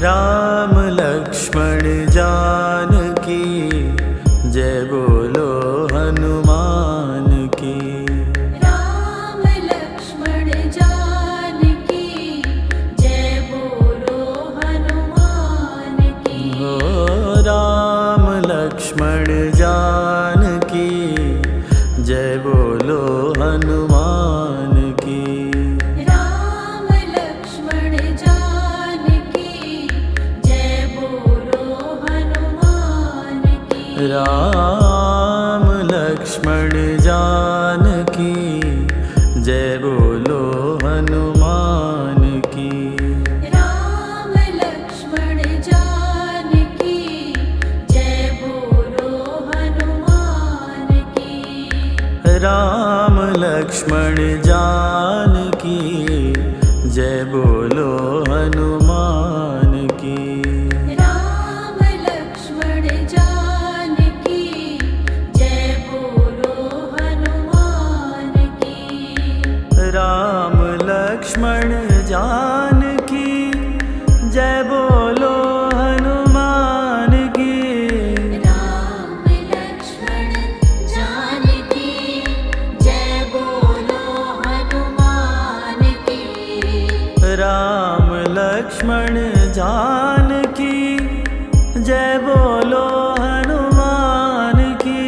राम लक्ष्मण जानकी जय बोलो हनुमान की। राम लक्ष्मण जानकी जय बोलो हनुमान की। हो राम लक्ष्मण जानकी जय बोलो हनुमान की। राम लक्ष्मण जानकी जय बोलो हनुमान की। राम लक्ष्मण जानकी जय बोलो हनुमान की। राम लक्ष्मण जानकी जय बोलो हनुमान की। राम लक्ष्मण जानकी जय बोलो हनुमान की। राम लक्ष्मण जानकी जय बोलो हनुमान की। राम लक्ष्मण जानकी जय बोलो हनुमान की। राम लक्ष्मण जानकी जय बोलो हनुमान की। राम लक्ष्मण जानकी जय बोलो हनुमान की।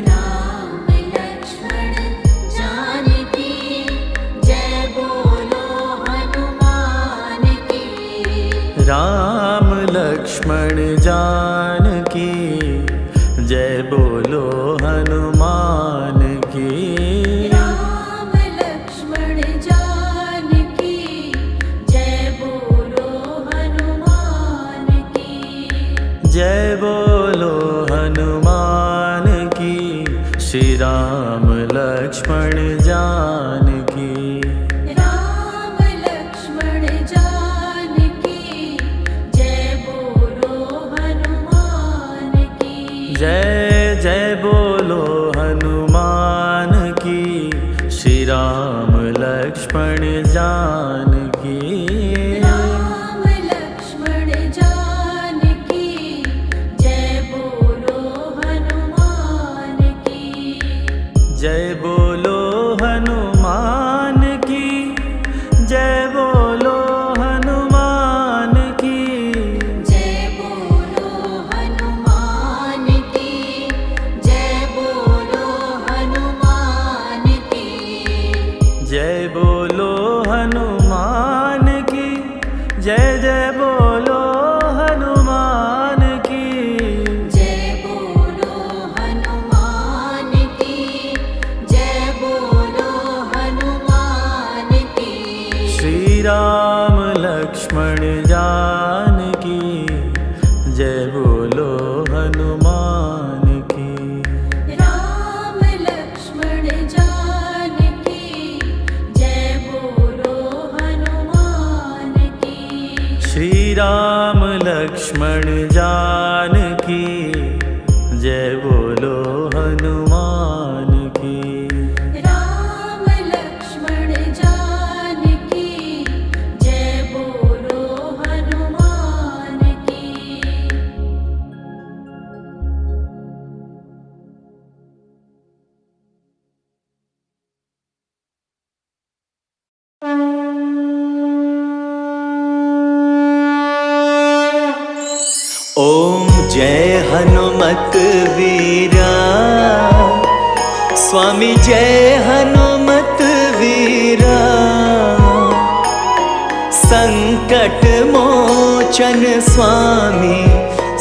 राम लक्ष्मण जानकी जय बोलो हनुमान की। राम लक्ष्मण जानकी जय बोलो हनुमान की। राम लक्ष्मण जानकी जय बोलो हनुमान की। जय बोलो हनुमान की। श्री राम लक्ष्मण जानकी। राम लक्ष्मण जानकी जय बोलो हनुमान की। जय जय बोलो हनुमान की। श्री राम लक्ष्मण जानकी। राम लक्ष्मण जानकी जय बोलो हनुमान की। जय बोलो हनुमान की। जय बोलो हनुमान की। जय बोलो हनुमान की। जय बोलो हनुमान की। जय बोलो हनुमान की। जय जय बोलो हनुमान की। जय बोलो हनुमान की। जय बोलो हनुमान की। श्री राम लक्ष्मण जानकी जय बोलो हनुमान की। राम लक्ष्मण जानकी जय बोलो हनुमान की। श्री राम लक्ष्मण जानकी जय बोलो हनुमान की। राम लक्ष्मण जानकी जय बोलो हनुमान की। ओम जय हनुमत वीरा स्वामी जय हनुमत वीरा। संकट मोचन स्वामी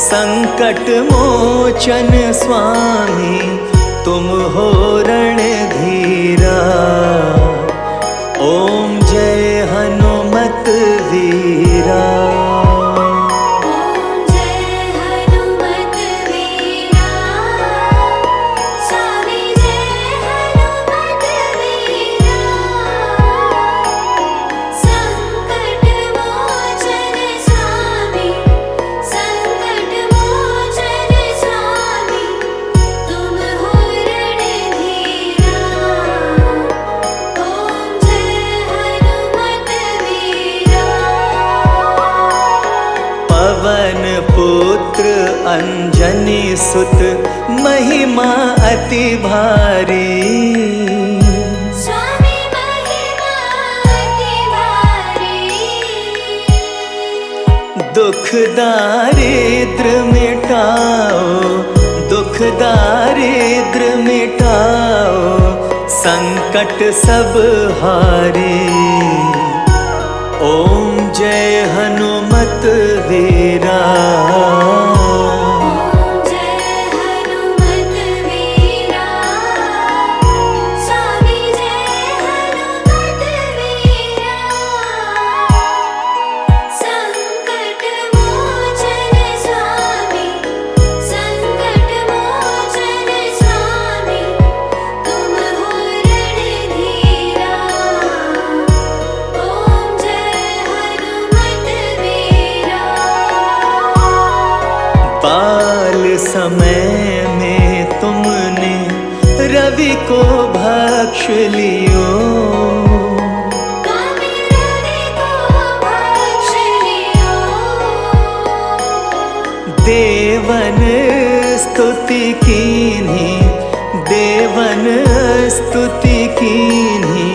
संकट मोचन स्वामी तुम हो रणधीरा। ओम जय हनुमत वीरा। ओम जय हनुमत वीरा स्वामी जय हनुमत वीरा। संकट मोचन स्वामी संकट मोचन स्वामी तुम हो रणधीरा। ओम जय पुत्र अंजनी सुत महिमा अति भारी। स्वामी महिमा अति भारी। दुख दारिद्र मिटाओ, दुख दारिद्र मिटाओ, संकट सब हारे। ओम जय हनुमत वीरा। ओम जय हनुमत वीरा। स्वामी जय हनुमत वीरा। संकट मोचन स्वामी, संकट मोचन स्वामी, तुम हो रणधीरा। ओम जय हनुमत वीरा। बाल समय में तुमने रवि को भक्ष लियो। कामी रवि को भक्ष लियो। देवन स्तुति कीन्ही, देवन स्तुति कीन्ही,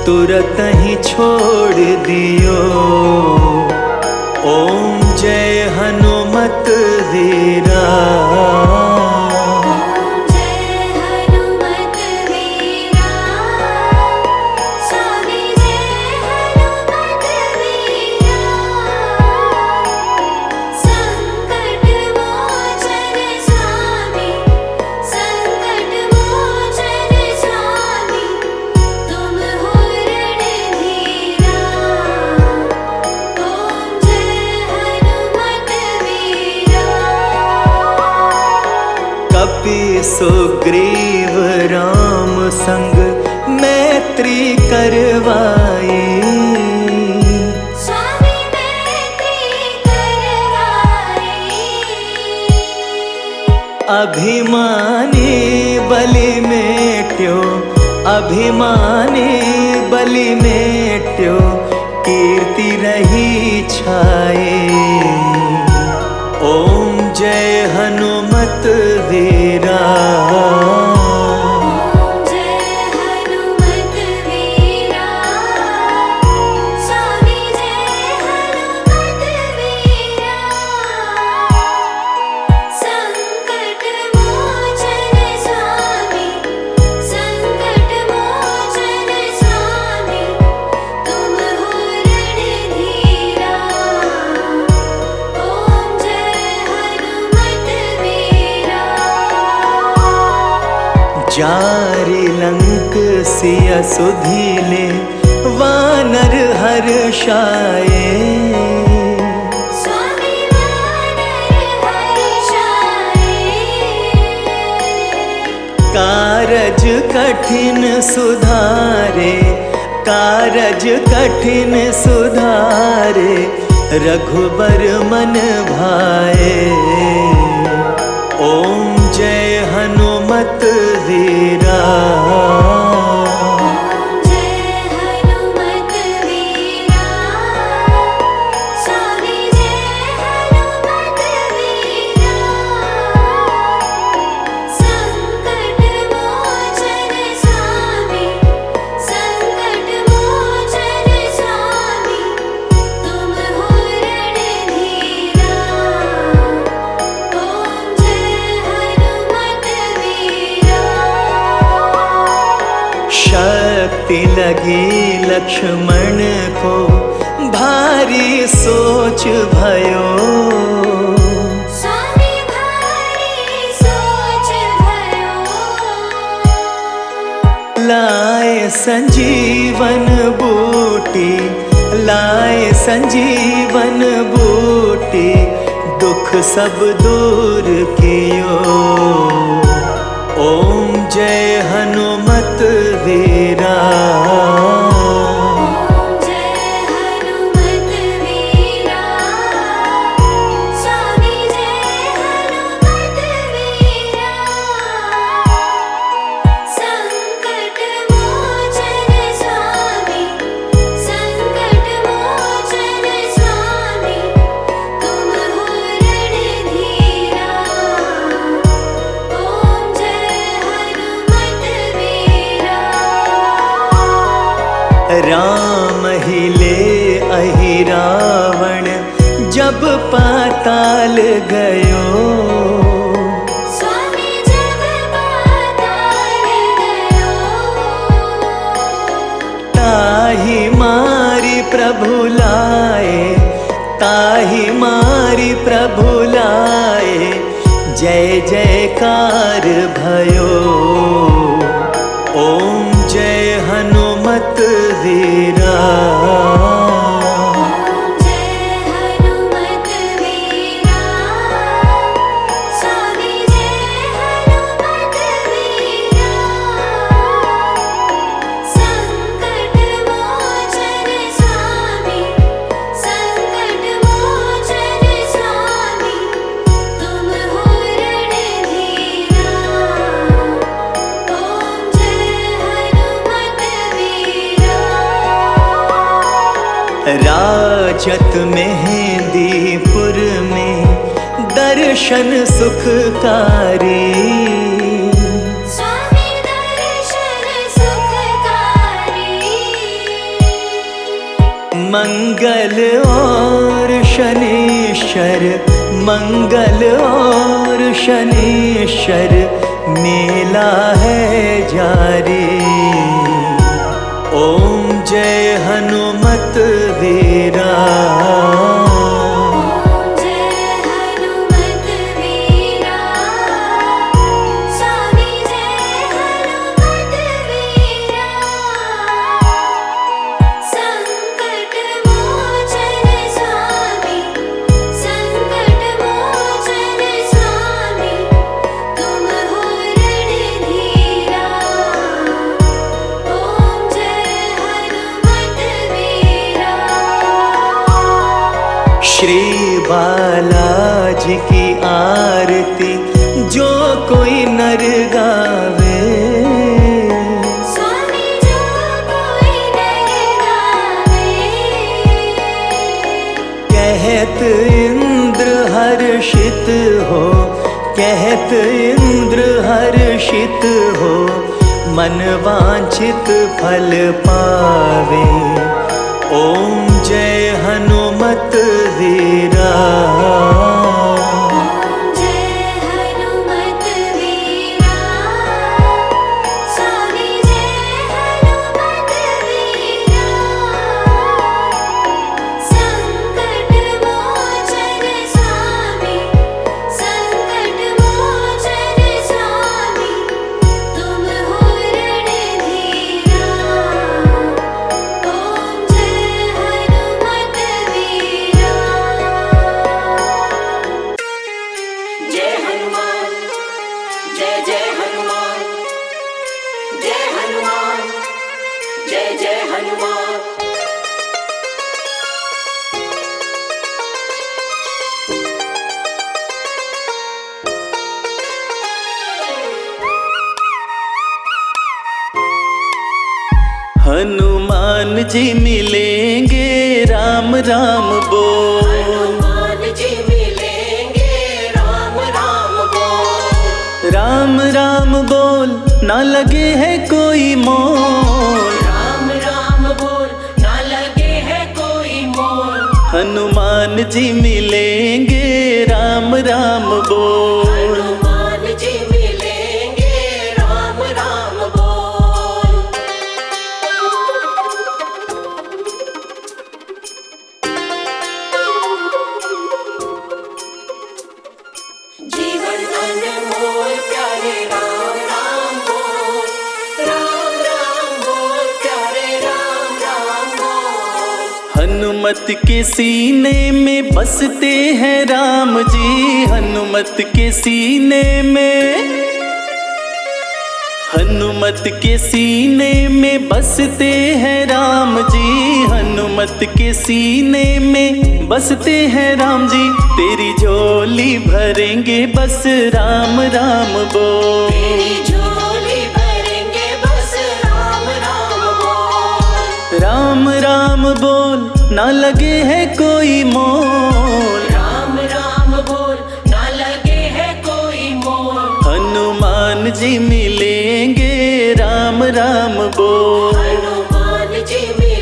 तुरत ही छोड़ दियो। ओम जय हनुमत वीरा। ओम जय हनुमत वीरा। स्वामी जय हनुमत वीरा। संकट मोचन स्वामी, संकट मोचन स्वामी, तुम हो रणधीरा। ओम जय हनुमत वीरा। कपि सुग्रीव राम संग मैत्री करवाई। स्वामी मैत्री करवाई। अभिमानी बलि मेट्यो, अभिमानी बलि मेट्यो, कीर्ति रही छाए। ओम जय हनुमत वीरा। ओम जय हनुमत वीरा। स्वामी जय हनुमत वीरा। संकट मोचन स्वामी, संकट मोचन स्वामी, तुम हो रणधीरा। ओम जय हनुमत वीरा। जारि लंक सिय सुधीले, वानर हर्षाए। स्वामी वानर हर्षाए। कारज कठिन सुधारे, कारज कठिन सुधारे, रघुबर मन भाए। ओम जय हनुमत वीरा। ओम जय हनुमत वीरा। स्वामी जय हनुमत वीरा। संकट मोचन स्वामी, संकट मोचन स्वामी, तुम हो रणधीरा। ओम जय हनुमत वीरा। शक्ति लगी लक्ष्मण को, भारी सोच भयो। स्वामी भारी सोच भयो। लाए संजीवन बूटी, लाए संजीवन बूटी, दुख सब दूर कियो। ओम जय हनुमत वीरा। ओम जय हनुमत वीरा। स्वामी जय हनुमत वीरा। संकट मोचन स्वामी, संकट मोचन स्वामी, तुम हो रणधीरा। राम ही ले अहि रावण जब पाताल गयो। स्वामी जब पाताल गयो, ताहि मारी प्रभु लाए, ताहि मारी प्रभु लाए, जय जयकार भयो। ओम जय हनुमत वीरा, ओम जय हनुमत वीरा, स्वामी जय हनुमत वीरा। संकट मोचन स्वामी, संकट मोचन स्वामी, तुम हो रणधीरा। ओम जय हनुमत वीरा। राजत मेहंदीपुर में दर्शन सुखकारी। स्वामी दर्शन सुखकारी, मंगल और शनीश्वर, मंगल और शनीश्वर, मेला है जारी। ओम जय हनुमत वीरा, ओम जय हनुमत वीरा, स्वामी जय हनुमत वीरा। संकट मोचन स्वामी, संकट मोचन स्वामी, तुम हो रणधीरा। ओम जय हनुमत वीरा। श्री बालाजी की आरती जो कोई नर गावे। स्वामी जो कोई नर गावे, कहत इंद्र हर्षित हो, कहत इंद्र हर्षित हो, मन वांछित फल पावे। ओम जय हनुमत वीरा, ओम जय हनुमत वीरा, स्वामी जय हनुमत वीरा। संकट मोचन स्वामी, संकट मोचन स्वामी, तुम हो रणधीरा। ओम जय हनुमत वीरा। जय हनुमान, जय जय हनुमान, जय हनुमान, जय जय हनुमान। हनुमान जी मिलेंगे राम राम बोल। हनुमान जी मिलेंगे राम राम बोल। राम राम बोल ना लगे है कोई मोल। राम राम बोल ना लगे है कोई मोल। हनुमान जी मिलेंगे राम राम बोल। हनुमान जी मिलेंगे राम राम बोल। जीवन अनमोल प्यारे राम राम बोल। राम राम बोल प्यारे राम राम बोल। हनुमत के सीने में बसते हैं राम जी। हनुमत के सीने में, हनुमत के सीने में बसते हैं राम जी। हनुमत के सीने में बसते हैं राम जी। तेरी झोली भरेंगे बस राम राम बोल। तेरी झोली भरेंगे बस राम राम बोल। राम राम बोल ना लगे है कोई मोल। राम राम बोल ना लगे है कोई मोल। हनुमान जी मिलेंगे राम राम बोल। हनुमान जी मिलेंगे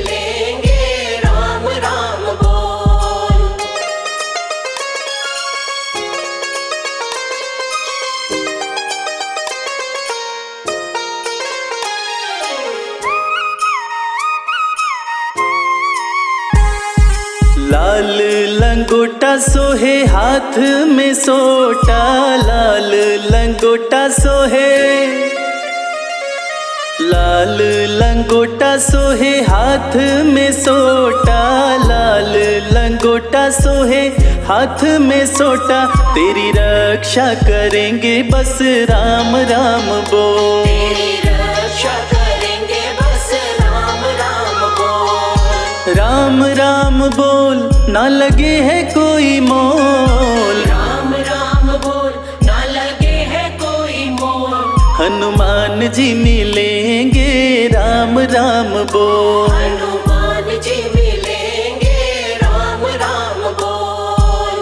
लंगोटा सोहे हाथ में सोटा, लाल लंगोटा सोहे, लाल लंगोटा सोहे हाथ में सोटा, लाल लंगोटा सोहे हाथ में सोटा। तेरी रक्षा करेंगे बस राम राम बोल, तेरी रक्षा करेंगे बस राम राम बोल। राम राम बोल ना लगे है कोई मोल, राम राम बोल ना लगे है कोई मोल। हनुमान जी मिलेंगे राम राम बोल, हनुमान जी मिलेंगे राम राम बोल।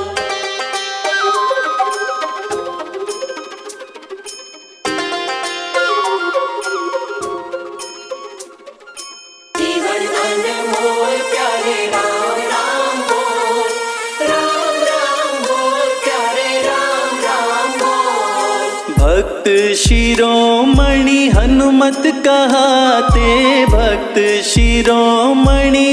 जीवन अनमोल प्यारे राम राम बोल, राम राम बोल प्यारे राम राम बोल। भक्त शिरोमणि हनुमत कहाते, भक्त शिरोमणि,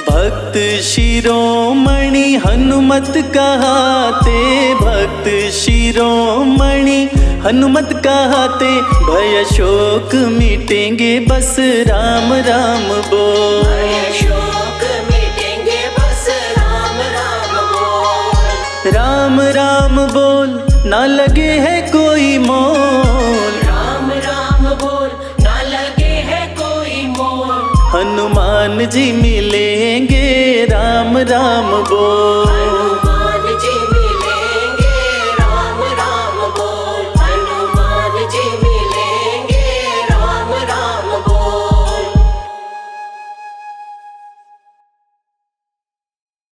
भक्त शिरोमणि हनुमत कहाते, भक्त शिरोमणि हनुमत कहाते। भय शोक मिटेंगे बस राम राम बोल, भय शोक मिटेंगे बस राम राम बोल। राम राम बोल ना लगे है कोई मोल, राम राम बोल ना लगे है कोई मोल। हनुमान जी मिलेंगे राम राम बोल।